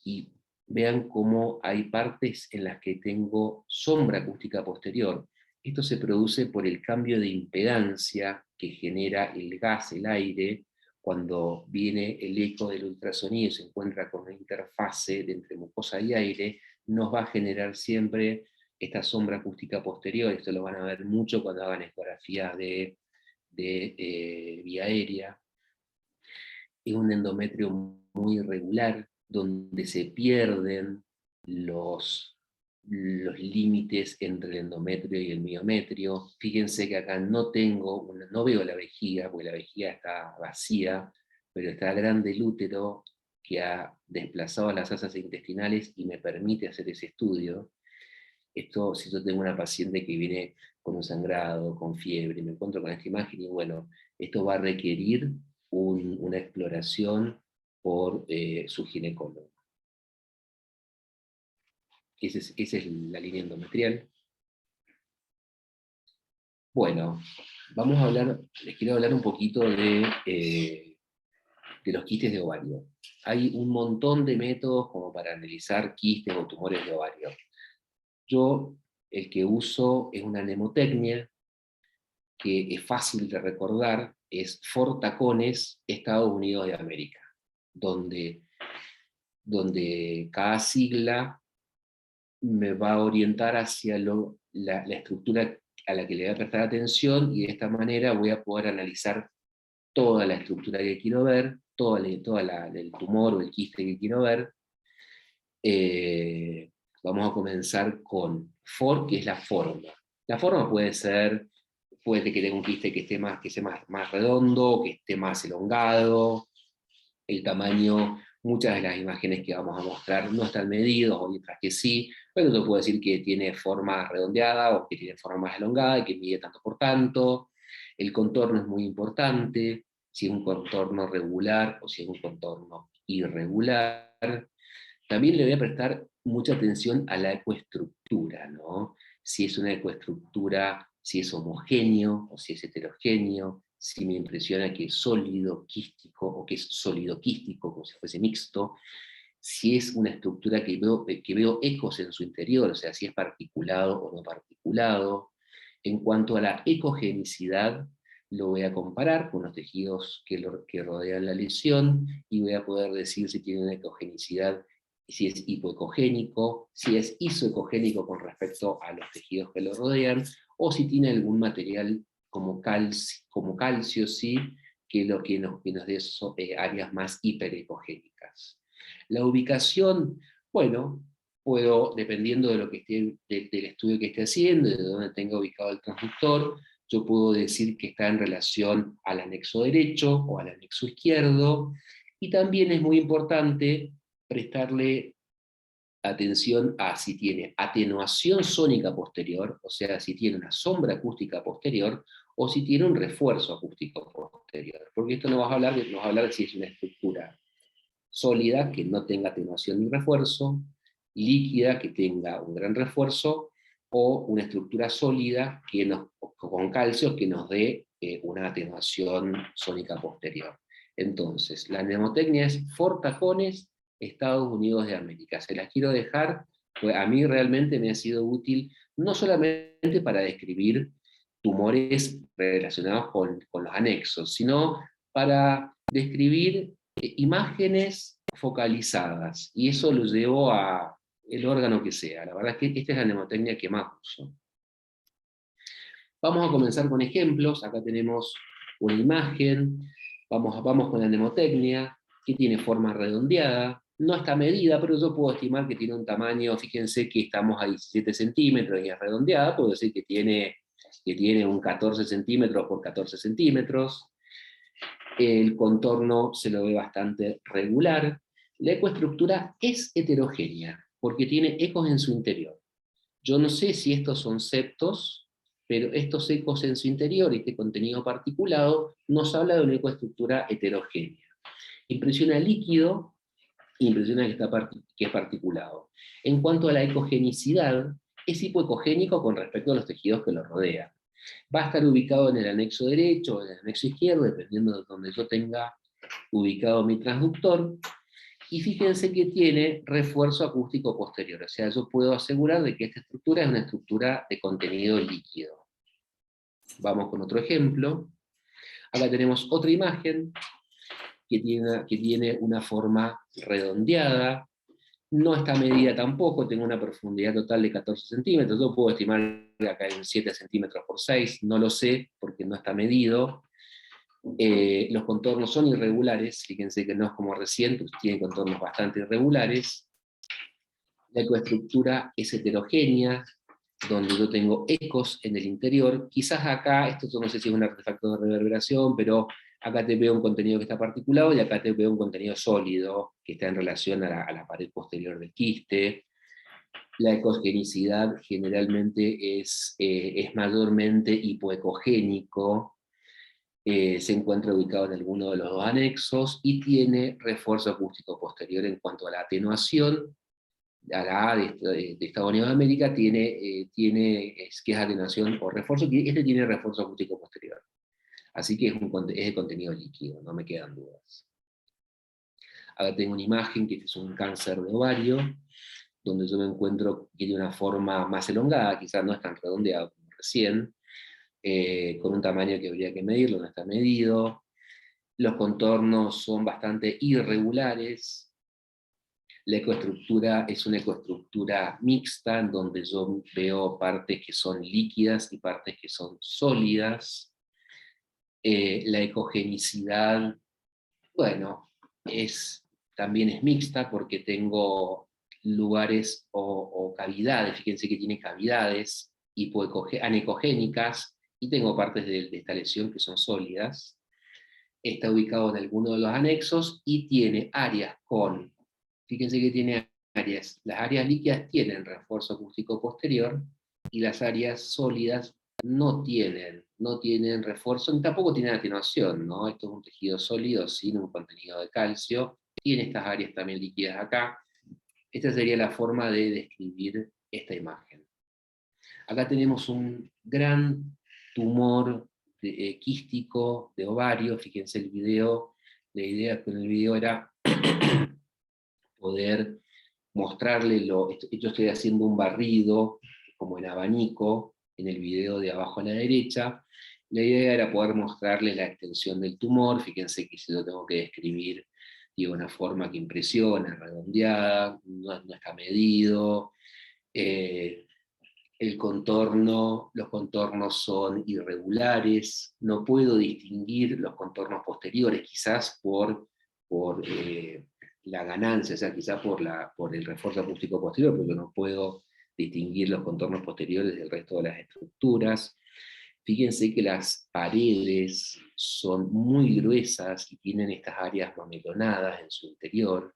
y vean cómo hay partes en las que tengo sombra acústica posterior. Esto se produce por el cambio de impedancia que genera el gas, el aire, cuando viene el eco del ultrasonido y se encuentra con una interfase de entre mucosa y aire, nos va a generar siempre esta sombra acústica posterior. Esto lo van a ver mucho cuando hagan ecografías de vía aérea. Es un endometrio muy irregular, donde se pierden los límites entre el endometrio y el miometrio. Fíjense que acá no veo la vejiga, porque la vejiga está vacía, pero está grande el útero, que ha desplazado las asas intestinales y me permite hacer ese estudio. Esto, si yo tengo una paciente que viene con un sangrado, con fiebre, y me encuentro con esta imagen, y bueno, esto va a requerir una exploración por su ginecólogo. Esa es la línea endometrial. Bueno, les quiero hablar un poquito de los quistes de ovario. Hay un montón de métodos como para analizar quistes o tumores de ovario. Yo el que uso es una mnemotecnia que es fácil de recordar, es Fortacones, Estados Unidos de América, donde cada sigla me va a orientar hacia la estructura a la que le voy a prestar atención, y de esta manera voy a poder analizar toda la estructura que quiero ver, el tumor o el quiste que quiero ver. Vamos a comenzar con FOR, que es la forma. La forma puede que tenga un quiste que sea más redondo, que esté más elongado. El tamaño, muchas de las imágenes que vamos a mostrar no están medidos, otras que sí, pero te puedo decir que tiene forma redondeada o que tiene forma más elongada y que mide tanto por tanto. El contorno es muy importante, si es un contorno regular o si es un contorno irregular. También le voy a prestar mucha atención a la ecoestructura, ¿no? Si es una ecoestructura, si es homogéneo o si es heterogéneo, si me impresiona que es sólido quístico o que es sólido quístico, como si fuese mixto, si es una estructura que veo ecos en su interior, o sea, si es particulado o no particulado. En cuanto a la ecogenicidad, lo voy a comparar con los tejidos que rodean la lesión, y voy a poder decir si tiene una ecogenicidad, si es hipoecogénico, si es isoecogénico con respecto a los tejidos que lo rodean, o si tiene algún material como calcio, sí, que nos dé áreas más hiperecogénicas. La ubicación, bueno, puedo, dependiendo de lo que esté, del estudio que esté haciendo, de dónde tenga ubicado el transductor, yo puedo decir que está en relación al anexo derecho o al anexo izquierdo. Y también es muy importante prestarle atención a si tiene atenuación sónica posterior, o sea, si tiene una sombra acústica posterior, o si tiene un refuerzo acústico posterior. Porque esto nos va a hablar de si es una estructura sólida, que no tenga atenuación ni refuerzo, líquida, que tenga un gran refuerzo, o una estructura sólida con calcio que nos dé una atenuación sónica posterior. Entonces, la mnemotecnia es Fortajones, Estados Unidos de América. Se las quiero dejar, pues a mí realmente me ha sido útil, no solamente para describir tumores relacionados con los anexos, sino para describir imágenes focalizadas, y eso lo llevo a el órgano que sea. La verdad es que esta es la mnemotecnia que más uso. Vamos a comenzar con ejemplos. Acá tenemos una imagen, vamos con la mnemotecnia, que tiene forma redondeada, no está medida, pero yo puedo estimar que tiene un tamaño, fíjense que estamos a 17 centímetros y es redondeada, puedo decir que tiene un 14 centímetros por 14 centímetros, el contorno se lo ve bastante regular, la ecoestructura es heterogénea, porque tiene ecos en su interior. Yo no sé si estos son septos, pero estos ecos en su interior y este contenido particulado nos habla de una ecoestructura heterogénea. Impresiona líquido, impresiona que es particulado. En cuanto a la ecogenicidad, es hipoecogénico con respecto a los tejidos que lo rodean. Va a estar ubicado en el anexo derecho o en el anexo izquierdo, dependiendo de donde yo tenga ubicado mi transductor, y fíjense que tiene refuerzo acústico posterior, o sea, yo puedo asegurar de que esta estructura es una estructura de contenido líquido. Vamos con otro ejemplo. Acá tenemos otra imagen que tiene una forma redondeada, no está medida tampoco, tengo una profundidad total de 14 centímetros, yo puedo estimar acá en 7 centímetros por 6, no lo sé porque no está medido. Los contornos son irregulares, fíjense que no es como recién, pues tiene contornos bastante irregulares. La ecoestructura es heterogénea, donde yo tengo ecos en el interior. Quizás acá, esto yo no sé si es un artefacto de reverberación, pero acá te veo un contenido que está particulado y acá te veo un contenido sólido que está en relación a la pared posterior del quiste. La ecogenicidad generalmente es mayormente hipoecogénico, se encuentra ubicado en alguno de los dos anexos y tiene refuerzo acústico posterior. En cuanto a la atenuación, a la A de Estados Unidos de América que es atenuación o refuerzo, que este tiene refuerzo acústico posterior. Así que es de contenido líquido, no me quedan dudas. Acá tengo una imagen que es un cáncer de ovario, donde yo me encuentro que tiene una forma más elongada, quizás no es tan redondeado como recién, con un tamaño que habría que medirlo, no está medido. Los contornos son bastante irregulares. La ecoestructura es una ecoestructura mixta, en donde yo veo partes que son líquidas y partes que son sólidas. La ecogenicidad, bueno, también es mixta porque tengo lugares o cavidades, fíjense que tiene cavidades anecogénicas, y tengo partes de esta lesión que son sólidas. Está ubicado en alguno de los anexos y tiene áreas fíjense que tiene áreas, las áreas líquidas tienen refuerzo acústico posterior y las áreas sólidas no tienen refuerzo, ni tampoco tienen atenuación, ¿no? Esto es un tejido sólido sin un contenido de calcio, tiene estas áreas también líquidas acá. Esta sería la forma de describir esta imagen. Acá tenemos un gran tumor quístico de ovario, fíjense el video, la idea con el video era poder mostrarle yo estoy haciendo un barrido, como en abanico, en el video de abajo a la derecha. La idea era poder mostrarle la extensión del tumor, fíjense que si yo tengo que describir, digo, una forma que impresiona, redondeada, no está medido, los contornos son irregulares, no puedo distinguir los contornos posteriores, quizás por la ganancia, o sea, quizás por el refuerzo acústico posterior, porque no puedo distinguir los contornos posteriores del resto de las estructuras. Fíjense que las paredes son muy gruesas y tienen estas áreas mamelonadas en su interior,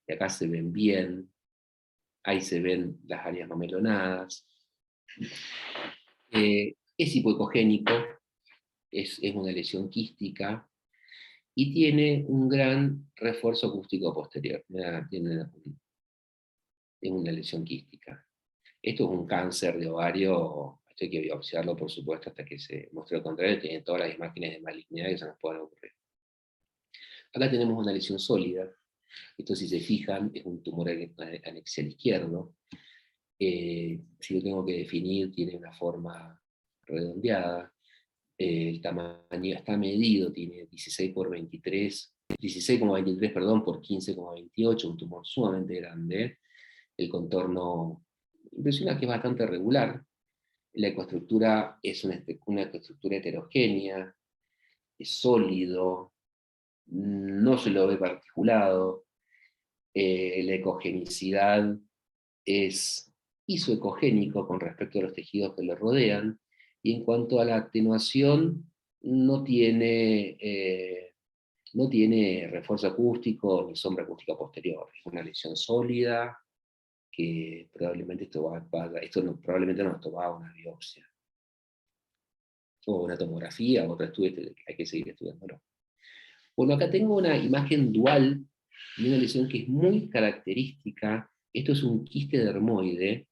y acá se ven bien, ahí se ven las áreas mamelonadas. Es hipoecogénico, es una lesión quística, y tiene un gran refuerzo acústico posterior, es una lesión quística. Esto es un cáncer de ovario, esto hay que biopsiarlo por supuesto hasta que se muestre lo contrario, tiene todas las imágenes de malignidad que se nos pueden ocurrir. Acá tenemos una lesión sólida, esto si se fijan es un tumor anexial izquierdo, si lo tengo que definir tiene una forma redondeada, el tamaño está medido, tiene 16 por 23, 16,23 perdón, por 15,28, un tumor sumamente grande. El contorno impresiona que es bastante regular. La ecoestructura es una ecoestructura heterogénea, es sólido, no se lo ve particulado, la ecogenicidad es isoecogénico con respecto a los tejidos que lo rodean, y en cuanto a la atenuación, no tiene refuerzo acústico ni sombra acústica posterior. Es una lesión sólida que probablemente probablemente nos tomaba una biopsia, o una tomografía, o otro estudio que hay que seguir estudiándolo. Bueno, acá tengo una imagen dual de una lesión que es muy característica. Esto es un quiste dermoide.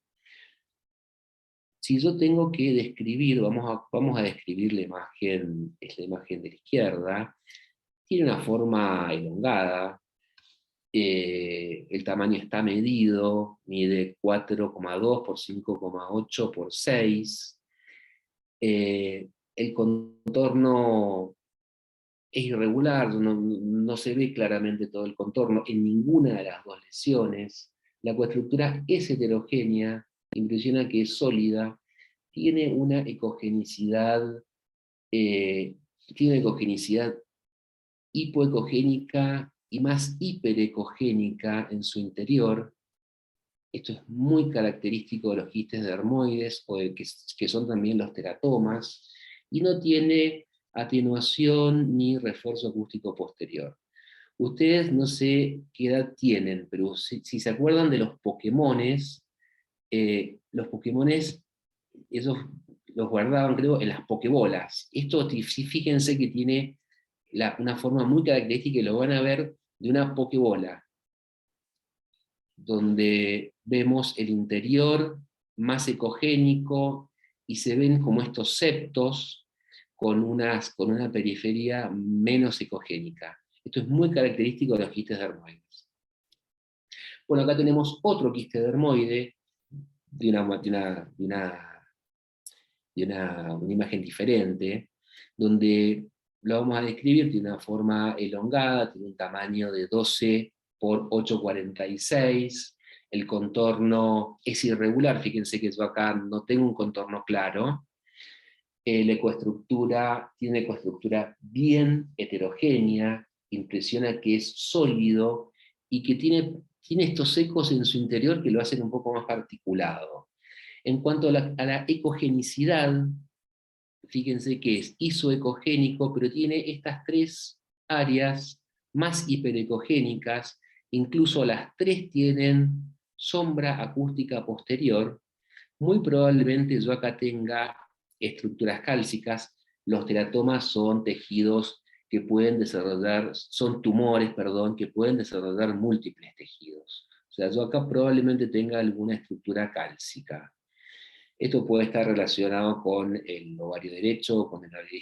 Si yo tengo que describir, vamos a describir la imagen, es la imagen de la izquierda, tiene una forma elongada, el tamaño está medido, mide 4,2 por 5,8 por 6, el contorno es irregular, no se ve claramente todo el contorno en ninguna de las dos lesiones, la coestructura es heterogénea, impresiona que es sólida, tiene una ecogenicidad, eh, tiene una ecogenicidad hipoecogénica y más hiperecogénica en su interior. Esto es muy característico de los quistes dermoides, o que son también los teratomas, y no tiene atenuación ni refuerzo acústico posterior. Ustedes no sé qué edad tienen, pero si se acuerdan de los Pokémones, esos los guardaban creo en las Pokébolas. Esto fíjense que tiene una forma muy característica, y lo van a ver, de una Pokébola, donde vemos el interior más ecogénico y se ven como estos septos con una periferia menos ecogénica. Esto es muy característico de los quistes dermoides. Bueno, acá tenemos otro quiste dermoide de una imagen diferente, donde lo vamos a describir, tiene una forma elongada, tiene un tamaño de 12 por 8,46, el contorno es irregular, fíjense que yo acá no tengo un contorno claro, la ecoestructura tiene una ecoestructura bien heterogénea, impresiona que es sólido, y que tiene estos ecos en su interior que lo hacen un poco más particulado. En cuanto a la ecogenicidad, fíjense que es isoecogénico, pero tiene estas tres áreas más hiperecogénicas, incluso las tres tienen sombra acústica posterior. Muy probablemente yo acá tenga estructuras cálcicas. Los teratomas son tejidos que pueden desarrollar, son tumores, perdón, que pueden desarrollar múltiples tejidos. O sea, yo acá probablemente tenga alguna estructura cálcica. Esto puede estar relacionado con el ovario derecho, con el ovario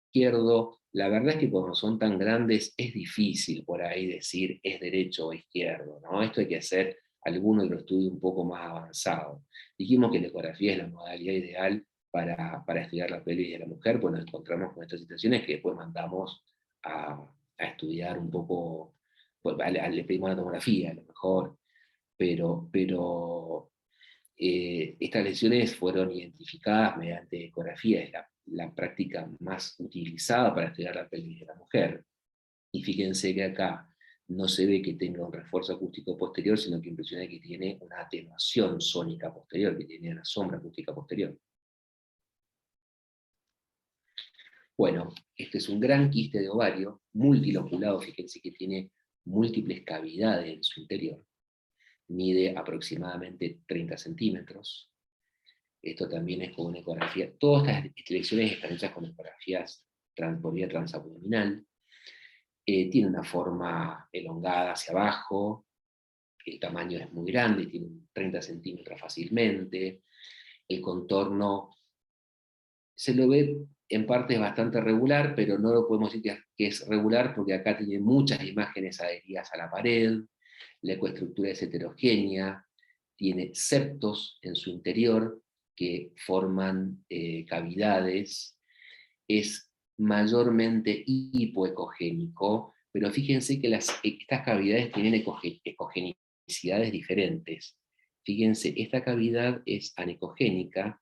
izquierdo. La verdad es que cuando son tan grandes es difícil por ahí decir es derecho o izquierdo, ¿no? Esto hay que hacer algún otro estudio un poco más avanzado. Dijimos que la ecografía es la modalidad ideal para estudiar la pelvis de la mujer, pues nos encontramos con estas situaciones que después mandamos a estudiar un poco, pues, le pedimos la tomografía a lo mejor, pero estas lesiones fueron identificadas mediante ecografía, es la práctica más utilizada para estudiar la pelvis de la mujer. Y fíjense que acá no se ve que tenga un refuerzo acústico posterior, sino que impresiona que tiene una atenuación sónica posterior, que tiene una sombra acústica posterior. Bueno, este es un gran quiste de ovario, multiloculado, fíjense que tiene múltiples cavidades en su interior. Mide aproximadamente 30 centímetros. Esto también es con una ecografía. Todas estas lecciones están hechas con ecografías por vía transabdominal. Tiene una forma elongada hacia abajo. El tamaño es muy grande, tiene 30 centímetros fácilmente. El contorno se lo ve en parte bastante regular, pero no lo podemos decir que es regular porque acá tiene muchas imágenes adheridas a la pared, la ecoestructura es heterogénea, tiene septos en su interior que forman cavidades, es mayormente hipoecogénico, pero fíjense que estas cavidades tienen ecogenicidades diferentes. Fíjense, esta cavidad es anecogénica,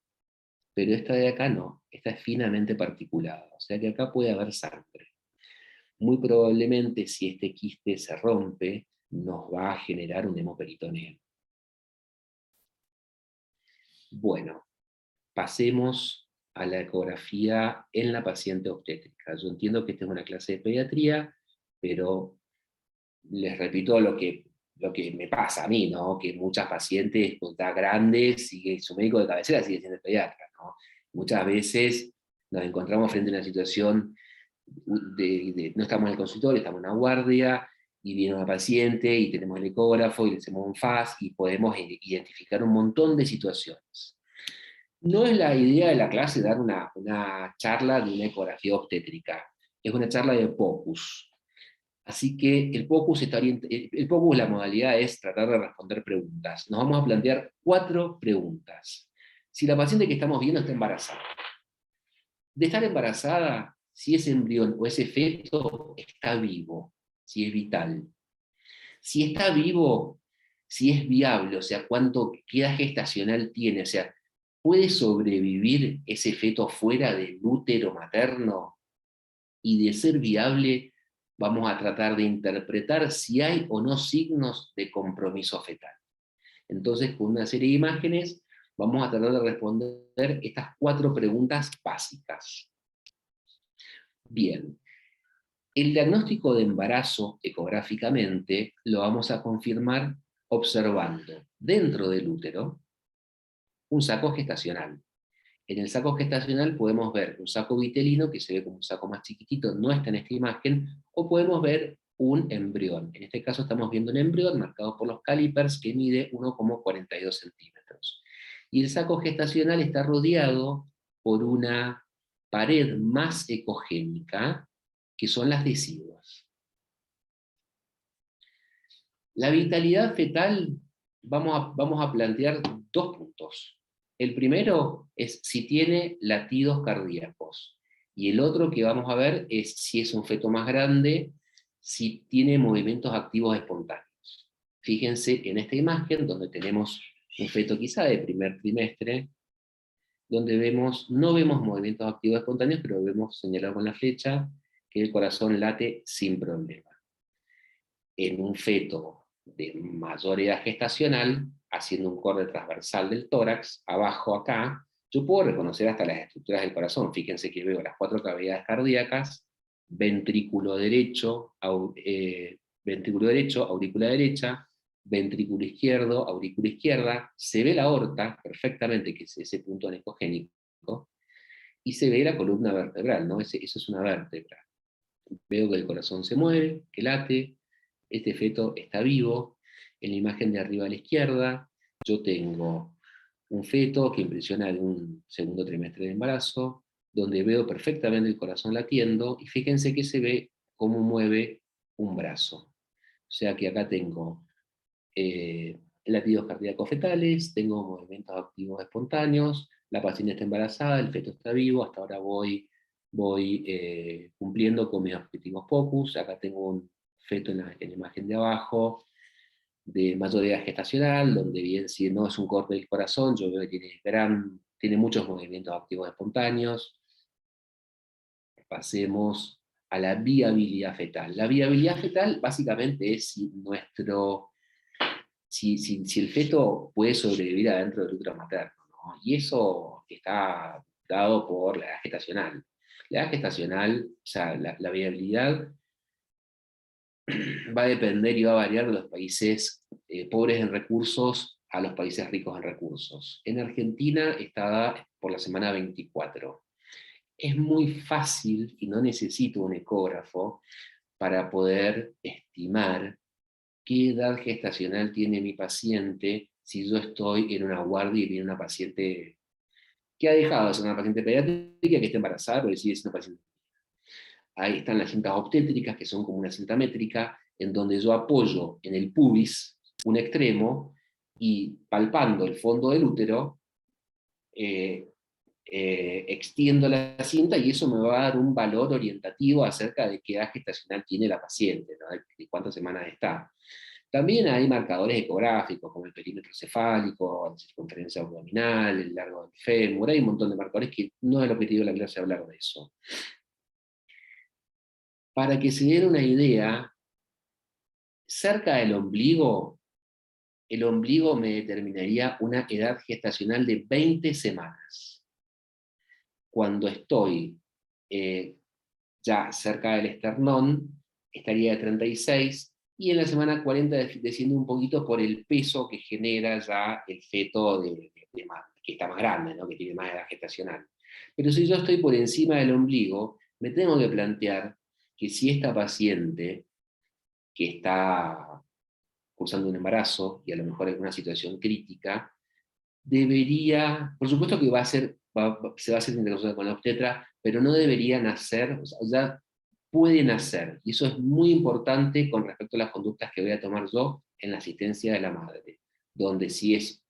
pero esta de acá no, esta es finamente particulada, o sea que acá puede haber sangre. Muy probablemente si este quiste se rompe, nos va a generar un hemoperitoneo. Bueno, pasemos a la ecografía en la paciente obstétrica. Yo entiendo que esta es una clase de pediatría, pero les repito lo que me pasa a mí, ¿no? Que muchas pacientes pues, ya grandes, su médico de cabecera sigue siendo el pediatra, ¿no? Muchas veces nos encontramos frente a una situación no estamos en el consultorio, estamos en una guardia, y viene una paciente, y tenemos el ecógrafo, y le hacemos un FAS, y podemos identificar un montón de situaciones. No es la idea de la clase dar una charla de una ecografía obstétrica, es una charla de POCUS. Así que el POCUS, la modalidad es tratar de responder preguntas. Nos vamos a plantear 4 preguntas. Si la paciente que estamos viendo está embarazada, de estar embarazada, si ese embrión o ese feto está vivo, si es vital. Si está vivo, si es viable, o sea, qué edad gestacional tiene, o sea, ¿puede sobrevivir ese feto fuera del útero materno? Y de ser viable, vamos a tratar de interpretar si hay o no signos de compromiso fetal. Entonces, con una serie de imágenes, vamos a tratar de responder estas 4 preguntas básicas. Bien, el diagnóstico de embarazo ecográficamente lo vamos a confirmar observando dentro del útero un saco gestacional. En el saco gestacional podemos ver un saco vitelino, que se ve como un saco más chiquitito, no está en esta imagen, o podemos ver un embrión. En este caso estamos viendo un embrión marcado por los calipers que mide 1,42 centímetros. Y el saco gestacional está rodeado por una pared más ecogénica, que son las deciduas. La vitalidad fetal, vamos a plantear 2 puntos. El primero es si tiene latidos cardíacos. Y el otro que vamos a ver es si es un feto más grande, si tiene movimientos activos espontáneos. Fíjense en esta imagen donde tenemos un feto quizá de primer trimestre, donde no vemos movimientos activos espontáneos, pero vemos señalado con la flecha que el corazón late sin problema. En un feto de mayor edad gestacional, haciendo un corte transversal del tórax, abajo acá, yo puedo reconocer hasta las estructuras del corazón. Fíjense que veo las 4 cavidades cardíacas, ventrículo derecho, aurícula derecha, ventrículo izquierdo, aurícula izquierda, se ve la aorta perfectamente, que es ese punto anecogénico, y se ve la columna vertebral, ¿no? Eso es una vértebra. Veo que el corazón se mueve, que late, este feto está vivo. En la imagen de arriba a la izquierda, yo tengo un feto que impresiona en un segundo trimestre de embarazo, donde veo perfectamente el corazón latiendo, y fíjense que se ve cómo mueve un brazo. O sea que acá tengo latidos cardíacos fetales, tengo movimientos activos espontáneos, la paciente está embarazada, el feto está vivo, hasta ahora voy cumpliendo con mis objetivos POCUS. Acá tengo un feto en la imagen de abajo, de mayor edad gestacional, donde bien si no es un corte del corazón, yo veo que tiene muchos movimientos activos espontáneos. Pasemos a la viabilidad fetal. La viabilidad fetal básicamente es si el feto puede sobrevivir adentro del útero materno, ¿no? Y eso está dado por la edad gestacional. La edad gestacional, o sea, la viabilidad va a depender y va a variar de los países pobres en recursos a los países ricos en recursos. En Argentina está dada por la semana 24. Es muy fácil y no necesito un ecógrafo para poder estimar qué edad gestacional tiene mi paciente si yo estoy en una guardia y viene una paciente que ha dejado de ser una paciente pediátrica, que está embarazada, pero sigue siendo paciente. Ahí están las cintas obstétricas, que son como una cinta métrica, en donde yo apoyo en el pubis un extremo y palpando el fondo del útero, extiendo la cinta y eso me va a dar un valor orientativo acerca de qué edad gestacional tiene la paciente, ¿no? De cuántas semanas está. También hay marcadores ecográficos, como el perímetro cefálico, la circunferencia abdominal, el largo del fémur, hay un montón de marcadores que no es el objetivo de la clase hablar de eso. Para que se den una idea, cerca del ombligo, el ombligo me determinaría una edad gestacional de 20 semanas. Cuando estoy ya cerca del esternón, estaría de 36, y en la semana 40 desciende un poquito por el peso que genera ya el feto que está más grande, ¿no? Que tiene más edad gestacional. Pero si yo estoy por encima del ombligo, me tengo que plantear que si esta paciente que está cursando un embarazo y a lo mejor en una situación crítica, debería, por supuesto que se va a hacer interconsulta con la obstetra, pero no debería nacer, o sea, ya puede nacer, y eso es muy importante con respecto a las conductas que voy a tomar yo en la asistencia de la madre, donde si es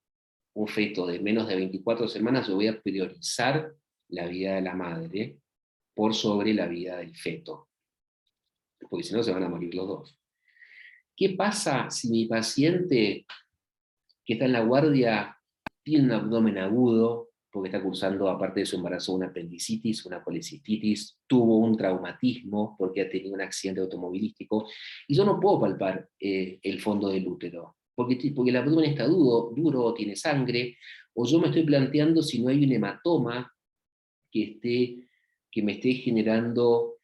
un feto de menos de 24 semanas, yo voy a priorizar la vida de la madre por sobre la vida del feto, porque si no se van a morir los dos. ¿Qué pasa si mi paciente que está en la guardia tiene un abdomen agudo, porque está cursando, aparte de su embarazo, una apendicitis, una colecistitis, tuvo un traumatismo porque ha tenido un accidente automovilístico, y yo no puedo palpar el fondo del útero, porque el abdomen está duro, tiene sangre, o yo me estoy planteando si no hay un hematoma que me esté generando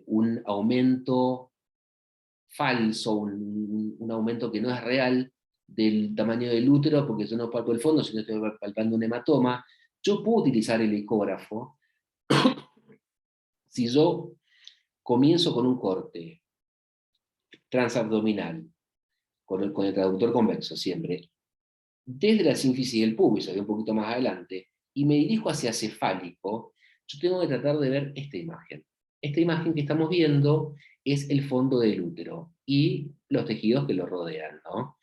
un aumento falso, un aumento que no es real del tamaño del útero, porque yo no palpo el fondo, sino estoy palpando un hematoma. Yo puedo utilizar el ecógrafo si yo comienzo con un corte transabdominal, con el traductor convexo siempre, desde la sínfisis del pubis, un poquito más adelante, y me dirijo hacia cefálico, yo tengo que tratar de ver esta imagen. Esta imagen que estamos viendo es el fondo del útero y los tejidos que lo rodean, ¿no?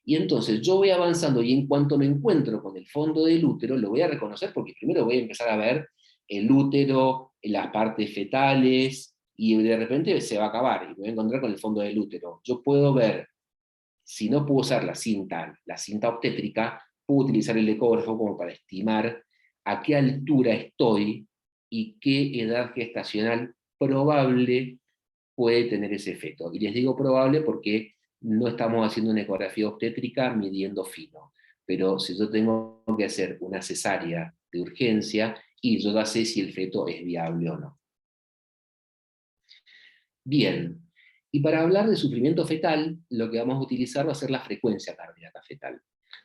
Y entonces yo voy avanzando y en cuanto me encuentro con el fondo del útero, lo voy a reconocer porque primero voy a empezar a ver el útero, las partes fetales, y de repente se va a acabar y me voy a encontrar con el fondo del útero. Yo puedo ver, si no puedo usar la cinta obstétrica, puedo utilizar el ecógrafo como para estimar a qué altura estoy y qué edad gestacional probable puede tener ese feto. Y les digo probable porque no estamos haciendo una ecografía obstétrica midiendo fino. Pero si yo tengo que hacer una cesárea de urgencia, y yo ya sé si el feto es viable o no. Bien, y para hablar de sufrimiento fetal, lo que vamos a utilizar va a ser la frecuencia cardíaca fetal.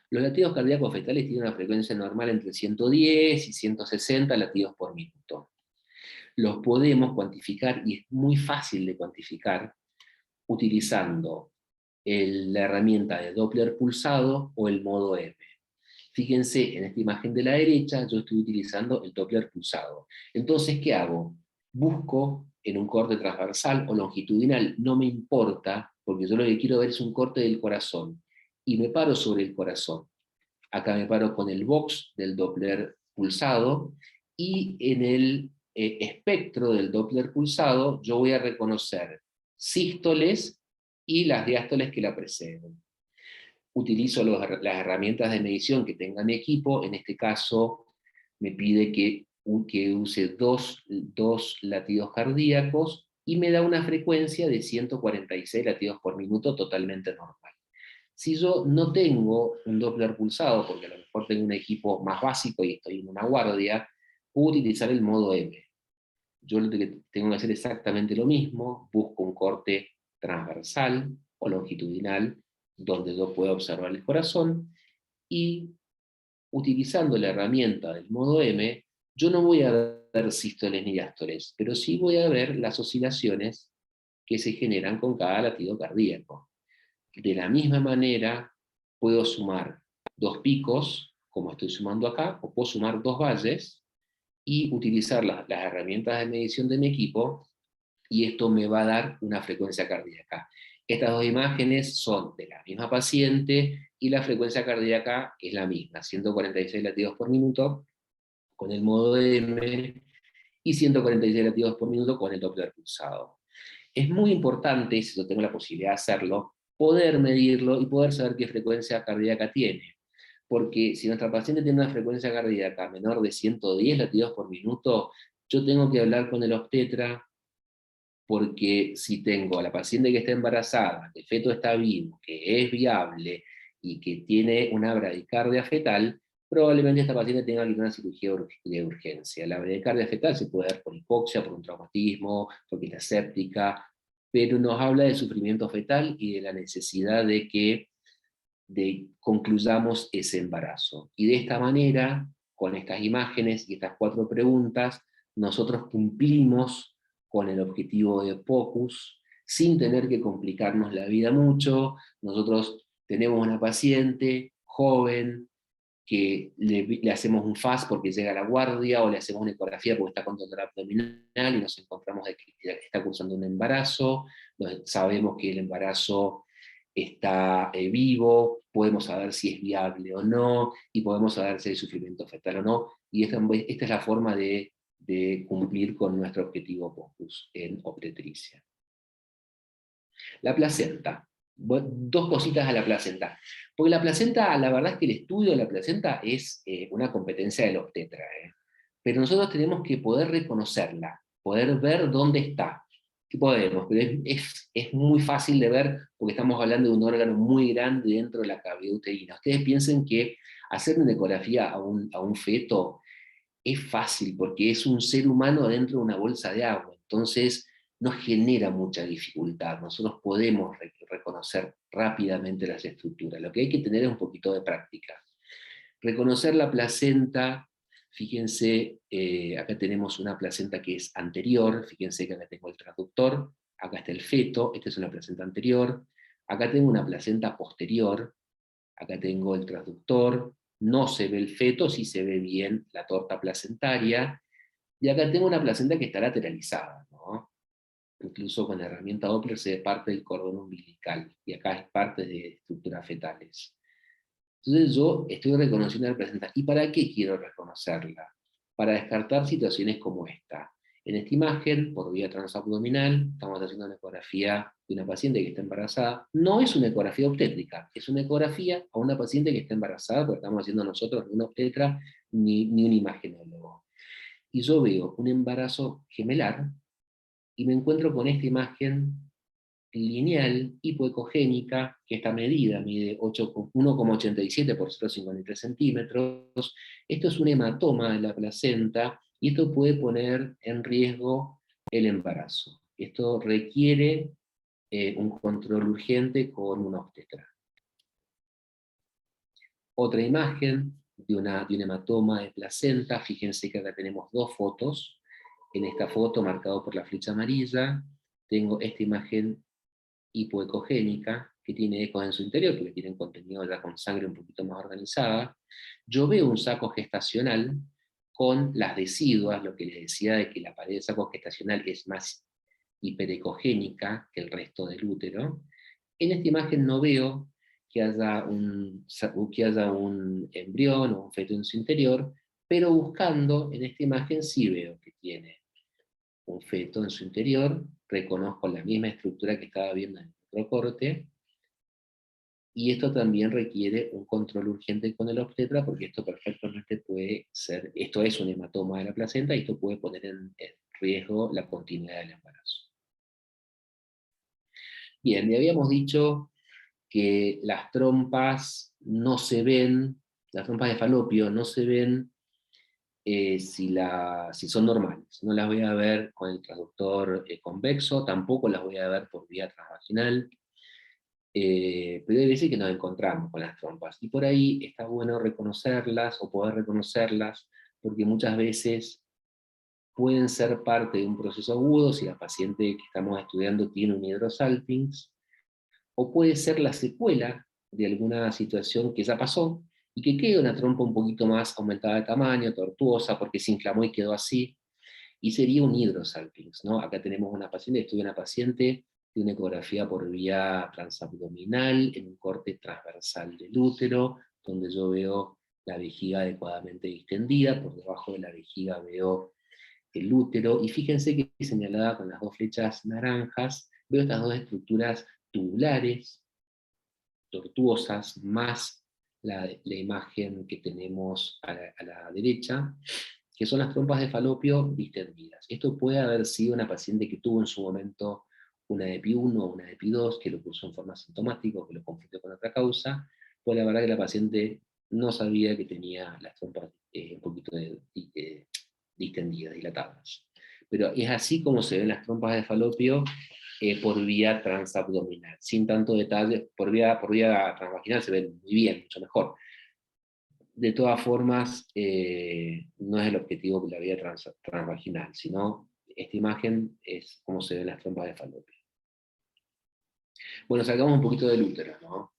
Los latidos cardíacos fetales tienen una frecuencia normal entre 110 y 160 latidos por minuto. Los podemos cuantificar, y es muy fácil de cuantificar, utilizando la herramienta de Doppler pulsado o el modo M. Fíjense, en esta imagen de la derecha, yo estoy utilizando el Doppler pulsado. Entonces, ¿qué hago? Busco en un corte transversal o longitudinal, no me importa, porque yo lo que quiero ver es un corte del corazón, y me paro sobre el corazón. Acá me paro con el box del Doppler pulsado, y en el espectro del Doppler pulsado yo voy a reconocer sístoles y las diástoles que la preceden. Utilizo las herramientas de medición que tenga mi equipo. En este caso me pide que use dos latidos cardíacos, y me da una frecuencia de 146 latidos por minuto totalmente normal. Si yo no tengo un Doppler pulsado, porque a lo mejor tengo un equipo más básico y estoy en una guardia, puedo utilizar el modo M. yo lo que tengo que hacer exactamente lo mismo, busco un corte transversal o longitudinal, donde yo pueda observar el corazón, y utilizando la herramienta del modo M, yo no voy a ver sístoles ni diástoles, pero sí voy a ver las oscilaciones que se generan con cada latido cardíaco. De la misma manera, puedo sumar dos picos, como estoy sumando acá, o puedo sumar dos valles y utilizar las herramientas de medición de mi equipo, y esto me va a dar una frecuencia cardíaca. Estas dos imágenes son de la misma paciente y la frecuencia cardíaca es la misma, 146 latidos por minuto con el modo M y 146 latidos por minuto con el Doppler pulsado. Es muy importante, si yo tengo la posibilidad de hacerlo, poder medirlo y poder saber qué frecuencia cardíaca tiene. Porque si nuestra paciente tiene una frecuencia cardíaca menor de 110 latidos por minuto, yo tengo que hablar con el obstetra, porque si tengo a la paciente que está embarazada, que el feto está vivo, que es viable y que tiene una bradicardia fetal, probablemente esta paciente tenga que ir a una cirugía de urgencia. La bradicardia fetal se puede dar por hipoxia, por un traumatismo, porque está séptica, pero nos habla de sufrimiento fetal y de la necesidad de que concluyamos ese embarazo. Y de esta manera, con estas imágenes y estas 4 preguntas, nosotros cumplimos con el objetivo de POCUS, sin tener que complicarnos la vida mucho. Nosotros tenemos una paciente joven, que le hacemos un FAS porque llega a la guardia, o le hacemos una ecografía porque está con dolor abdominal y nos encontramos de que está cursando un embarazo, sabemos que el embarazo está vivo, podemos saber si es viable o no, y podemos saber si hay sufrimiento fetal o no, y esta es la forma de cumplir con nuestro objetivo POCUS en obstetricia. La placenta. Dos cositas a la placenta. Porque la placenta, la verdad es que el estudio de la placenta es una competencia del obstetra. Pero nosotros tenemos que poder reconocerla, poder ver dónde está. ¿Qué podemos? Pero es muy fácil de ver porque estamos hablando de un órgano muy grande dentro de la cavidad uterina. Ustedes piensen que hacer una ecografía a un feto es fácil porque es un ser humano dentro de una bolsa de agua. Entonces, no genera mucha dificultad. Nosotros podemos reconocer rápidamente las estructuras. Lo que hay que tener es un poquito de práctica. Reconocer la placenta, fíjense, acá tenemos una placenta que es anterior, fíjense que acá tengo el transductor, acá está el feto, esta es una placenta anterior, acá tengo una placenta posterior, acá tengo el transductor, no se ve el feto, sí se ve bien la torta placentaria, y acá tengo una placenta que está lateralizada, ¿no? Incluso con la herramienta Doppler se ve parte del cordón umbilical, y acá es parte de estructuras fetales. Entonces yo estoy reconociendo la placenta. ¿Y para qué quiero reconocerla? Para descartar situaciones como esta. En esta imagen, por vía transabdominal, estamos haciendo una ecografía de una paciente que está embarazada. No es una ecografía obstétrica, es una ecografía a una paciente que está embarazada, porque estamos haciendo nosotros ni una obstetra ni un imagenólogo. Y yo veo un embarazo gemelar y me encuentro con esta imagen lineal hipoecogénica, que esta medida mide 1,87 por 0,53 centímetros. Esto es un hematoma de la placenta y esto puede poner en riesgo el embarazo. Esto requiere un control urgente con una obstetra. Otra imagen de un hematoma de placenta, fíjense que acá tenemos 2 fotos. En esta foto, marcado por la flecha amarilla, tengo esta imagen hipoecogénica, que tiene ecos en su interior, porque tienen contenido ya con sangre un poquito más organizada. Yo veo un saco gestacional con las deciduas, lo que les decía de que la pared del saco gestacional es más hiperecogénica que el resto del útero. En esta imagen no veo que haya un embrión o un feto en su interior, pero buscando en esta imagen sí veo que tiene un feto en su interior, reconozco la misma estructura que estaba viendo en el otro corte, y esto también requiere un control urgente con el obstetra, porque esto perfectamente puede ser, esto es un hematoma de la placenta, y esto puede poner en riesgo la continuidad del embarazo. Bien, le habíamos dicho que las trompas no se ven, las trompas de falopio no se ven si son normales. No las voy a ver con el transductor convexo, tampoco las voy a ver por vía transvaginal, pero hay veces que nos encontramos con las trompas, y por ahí está bueno reconocerlas, o poder reconocerlas, porque muchas veces pueden ser parte de un proceso agudo, si la paciente que estamos estudiando tiene un hidrosalpinx, o puede ser la secuela de alguna situación que ya pasó, y que quede una trompa un poquito más aumentada de tamaño, tortuosa, porque se inflamó y quedó así, y sería un hidrosalpinx, ¿no? Acá tenemos una paciente, estuve una paciente de una ecografía por vía transabdominal, en un corte transversal del útero, donde yo veo la vejiga adecuadamente distendida, por debajo de la vejiga veo el útero, y fíjense que señalada con las dos flechas naranjas, veo estas dos estructuras tubulares, tortuosas, más la imagen que tenemos a la derecha, que son las trompas de falopio distendidas. Esto puede haber sido una paciente que tuvo en su momento una EPI 1 o una EPI 2, que lo cursó en forma sintomática o que lo confundió con otra causa, pues la verdad que la paciente no sabía que tenía las trompas un poquito distendidas, dilatadas. Pero es así como se ven las trompas de falopio por vía transabdominal, sin tanto detalle. Por vía transvaginal se ven muy bien, mucho mejor. De todas formas, no es el objetivo de la vía transvaginal, sino esta imagen es cómo se ven las trompas de falopio. Bueno, salgamos un poquito del útero, ¿no?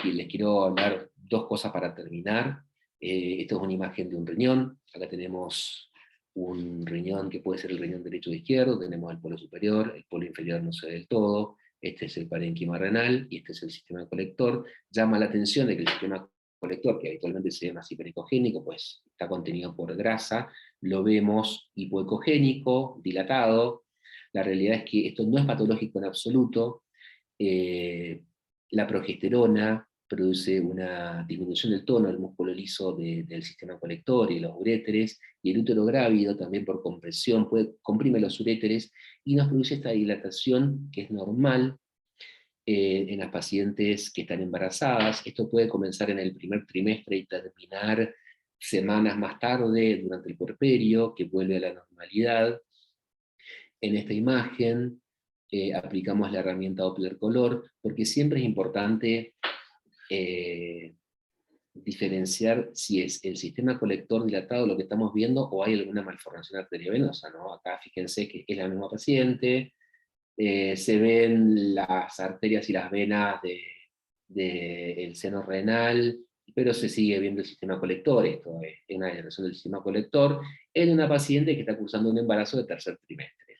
Y les quiero hablar dos cosas para terminar. Esta es una imagen de un riñón. Acá tenemos un riñón que puede ser el riñón derecho o izquierdo, tenemos el polo superior, el polo inferior no se ve del todo, este es el parénquima renal, y este es el sistema colector. Llama la atención de que el sistema colector, que habitualmente se ve más hiperecogénico, pues está contenido por grasa, lo vemos hipoecogénico, dilatado. La realidad es que esto no es patológico en absoluto. La progesterona produce una disminución del tono del músculo liso del sistema colector y los uréteres, y el útero grávido también por compresión comprime los uréteres y nos produce esta dilatación que es normal en las pacientes que están embarazadas. Esto puede comenzar en el primer trimestre y terminar semanas más tarde, durante el puerperio, que vuelve a la normalidad. En esta imagen aplicamos la herramienta Doppler color, porque siempre es importante diferenciar si es el sistema colector dilatado lo que estamos viendo, o hay alguna malformación arteriovenosa, ¿no? Acá fíjense que es la misma paciente, se ven las arterias y las venas del seno renal, pero se sigue viendo el sistema colector. Esto es una dilatación del sistema colector en una paciente que está cursando un embarazo de tercer trimestre.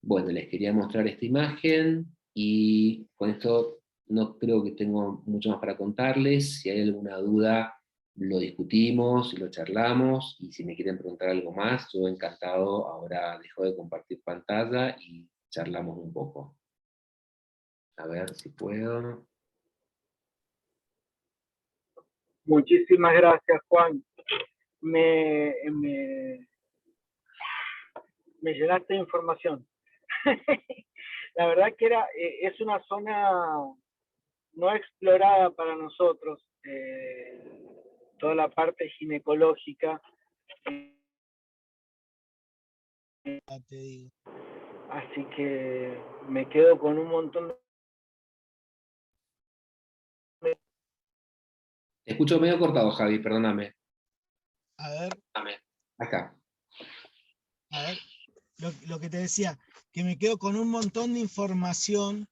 Bueno, les quería mostrar esta imagen, y con esto no creo que tengo mucho más para contarles. Si hay alguna duda, lo discutimos y lo charlamos, y si me quieren preguntar algo más, yo encantado. Ahora dejo de compartir pantalla y charlamos un poco. A ver si puedo. Muchísimas gracias, Juan. Me llenaste de información. La verdad que es una zona no explorada para nosotros, toda la parte ginecológica. Así que me quedo con un montón de... Te escucho medio cortado, Javi, perdóname. A ver, Acá. a ver, lo que te decía, que me quedo con un montón de información,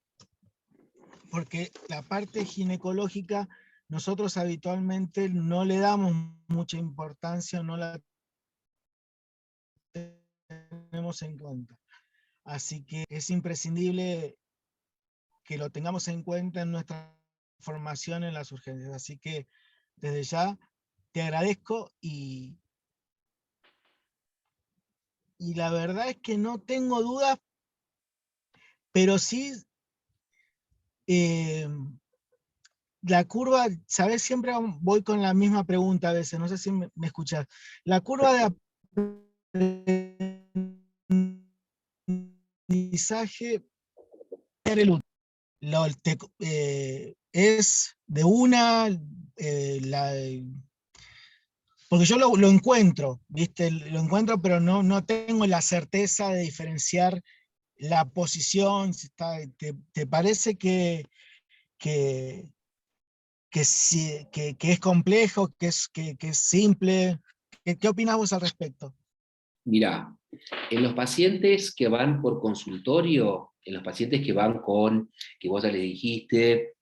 porque la parte ginecológica nosotros habitualmente no le damos mucha importancia, no la tenemos en cuenta. Así que es imprescindible que lo tengamos en cuenta en nuestra formación en las urgencias. Así que desde ya te agradezco, y la verdad es que no tengo dudas, pero sí la curva, ¿sabes? Siempre voy con la misma pregunta a veces, no sé si me escuchas. La curva de aprendizaje es de una, porque yo lo encuentro, ¿viste? Lo encuentro, pero no tengo la certeza de diferenciar la posición. ¿Te parece que, que es complejo, que es simple? ¿Qué opinás vos al respecto? Mirá, en los pacientes que van por consultorio, en los pacientes que van con, que vos ya le dijiste,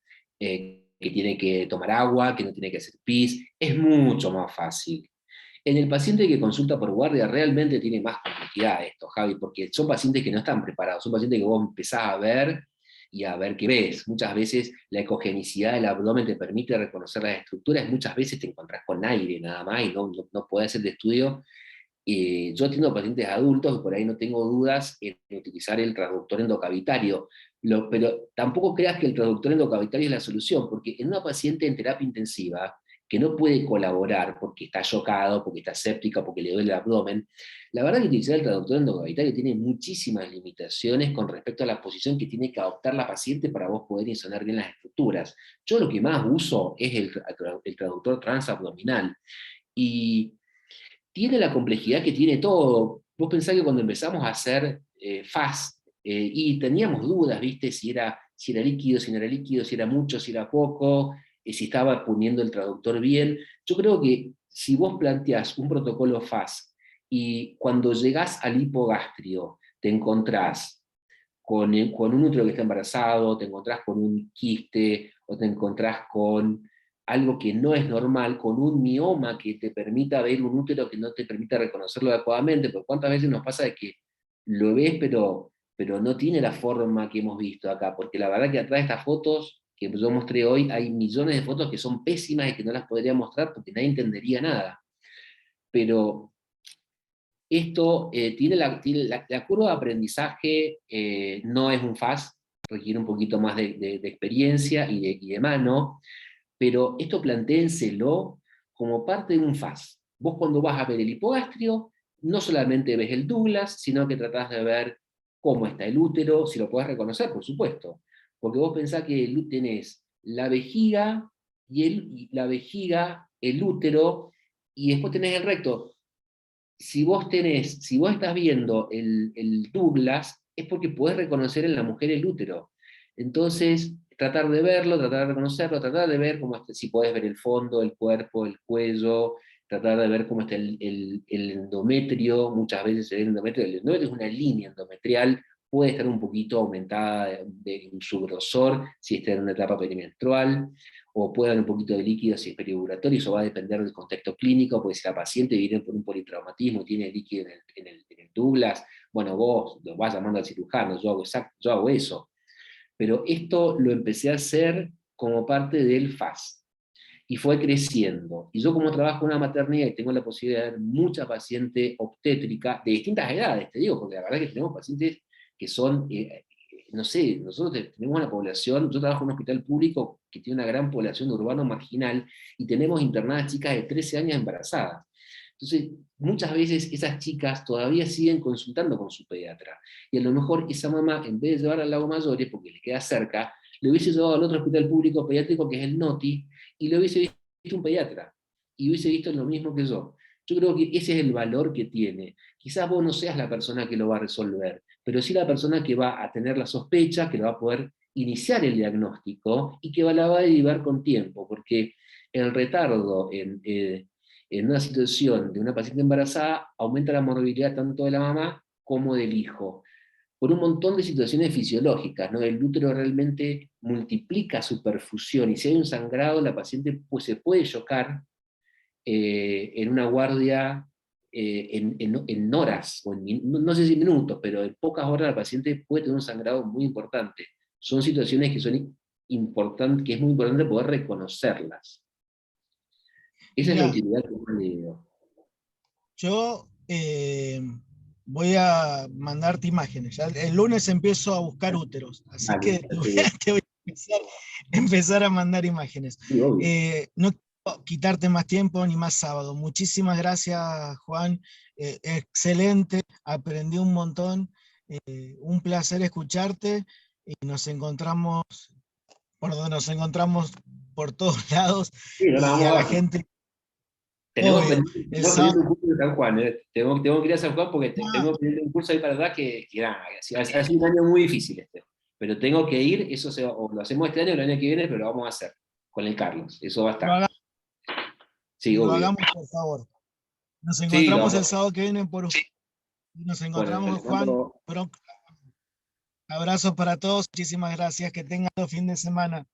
que tiene que tomar agua, que no tiene que hacer pis, es mucho más fácil. En el paciente que consulta por guardia realmente tiene más complejidad esto, Javi, porque son pacientes que no están preparados, son pacientes que vos empezás a ver y a ver qué ves. Muchas veces la ecogenicidad del abdomen te permite reconocer las estructuras, muchas veces te encontrás con aire nada más y no podés hacer el estudio. Yo atiendo pacientes adultos y por ahí no tengo dudas en utilizar el traductor endocavitario, pero tampoco creas que el traductor endocavitario es la solución, porque en una paciente en terapia intensiva que no puede colaborar porque está chocado, porque está séptica, porque le duele el abdomen, la verdad que utilizar el traductor endocavitario tiene muchísimas limitaciones con respecto a la posición que tiene que adoptar la paciente para vos poder insonar bien las estructuras. Yo lo que más uso es el traductor transabdominal, y tiene la complejidad que tiene todo. Vos pensás que cuando empezamos a hacer FAST, y teníamos dudas, ¿viste? Si era líquido, si no era líquido, si era mucho, si era poco, si estaba poniendo el traductor bien. Yo creo que si vos planteás un protocolo FAST y cuando llegás al hipogastrio te encontrás con un útero que está embarazado, te encontrás con un quiste, o te encontrás con algo que no es normal, con un mioma que te permita ver un útero que no te permita reconocerlo adecuadamente, porque cuántas veces nos pasa de que lo ves, pero no tiene la forma que hemos visto acá, porque la verdad que atrás de estas fotos que yo mostré hoy, hay millones de fotos que son pésimas y que no las podría mostrar porque nadie entendería nada. Pero esto la curva de aprendizaje, no es un fast, requiere un poquito más de experiencia y de mano, pero esto plantéenselo como parte de un fast. Vos cuando vas a ver el hipogastrio, no solamente ves el Douglas, sino que tratás de ver cómo está el útero, si lo podés reconocer, por supuesto. Porque vos pensás que tenés la vejiga, la vejiga, el útero, y después tenés el recto. Si vos estás viendo el Douglas, es porque podés reconocer en la mujer el útero. Entonces, tratar de verlo, tratar de reconocerlo, tratar de ver cómo está, si podés ver el fondo, el cuerpo, el cuello, tratar de ver cómo está el endometrio. Muchas veces el endometrio es una línea endometrial, puede estar un poquito aumentada en su grosor si está en una etapa perimenstrual, o puede haber un poquito de líquido si es periovulatorio. Eso va a depender del contexto clínico, porque si la paciente viene por un politraumatismo y tiene líquido en el Douglas, bueno, vos lo vas llamando al cirujano, yo hago eso. Pero esto lo empecé a hacer como parte del FAS, y fue creciendo. Y yo, como trabajo en una maternidad y tengo la posibilidad de ver mucha paciente obstétrica de distintas edades, te digo, porque la verdad es que tenemos pacientes que son, no sé, nosotros tenemos una población, yo trabajo en un hospital público que tiene una gran población de urbano marginal, y tenemos internadas chicas de 13 años embarazadas. Entonces, muchas veces esas chicas todavía siguen consultando con su pediatra, y a lo mejor esa mamá, en vez de llevarla al Lago Mayores, porque le queda cerca, le hubiese llevado al otro hospital público pediátrico, que es el NOTI, y lo hubiese visto un pediatra, y hubiese visto lo mismo que yo. Yo creo que ese es el valor que tiene. Quizás vos no seas la persona que lo va a resolver, pero sí la persona que va a tener la sospecha, que lo va a poder iniciar el diagnóstico, y que la va a derivar con tiempo, porque el retardo en una situación de una paciente embarazada aumenta la morbilidad tanto de la mamá como del hijo, por un montón de situaciones fisiológicas, ¿no? El útero realmente multiplica su perfusión, y si hay un sangrado, la paciente pues, se puede chocar en una guardia, en horas, o no sé si minutos, pero en pocas horas la paciente puede tener un sangrado muy importante. Son situaciones que son importantes, que es muy importante poder reconocerlas. Esa es la Mira, utilidad que yo le digo. yo voy a mandarte imágenes. Ya el lunes empiezo a buscar úteros, así Dale, que perfecto. te voy a empezar a mandar imágenes. Sí, obvio. No quiero quitarte más tiempo ni más sábado. Muchísimas gracias, Juan. Excelente, aprendí un montón. Un placer escucharte, y nos encontramos por donde nos encontramos por todos lados, Sí, ahora y vamos a a la ver. gente Tenemos Obvio. pendiente El sábado. un curso de San Juan, ¿eh? Tengo que ir a San Juan porque tengo pendiente un curso ahí para atrás que nada, ha sido un año muy difícil este. Pero tengo que ir, o lo hacemos este año o el año que viene, pero lo vamos a hacer con el Carlos. Eso va a Lo estar. hagamos, Sí, lo obvio. hagamos, por favor. Nos Sí, encontramos el vamos. sábado que viene por usted. Nos Bueno, encontramos, Juan. Pronto. Abrazos para todos. Muchísimas gracias. Que tengan un fin de semana.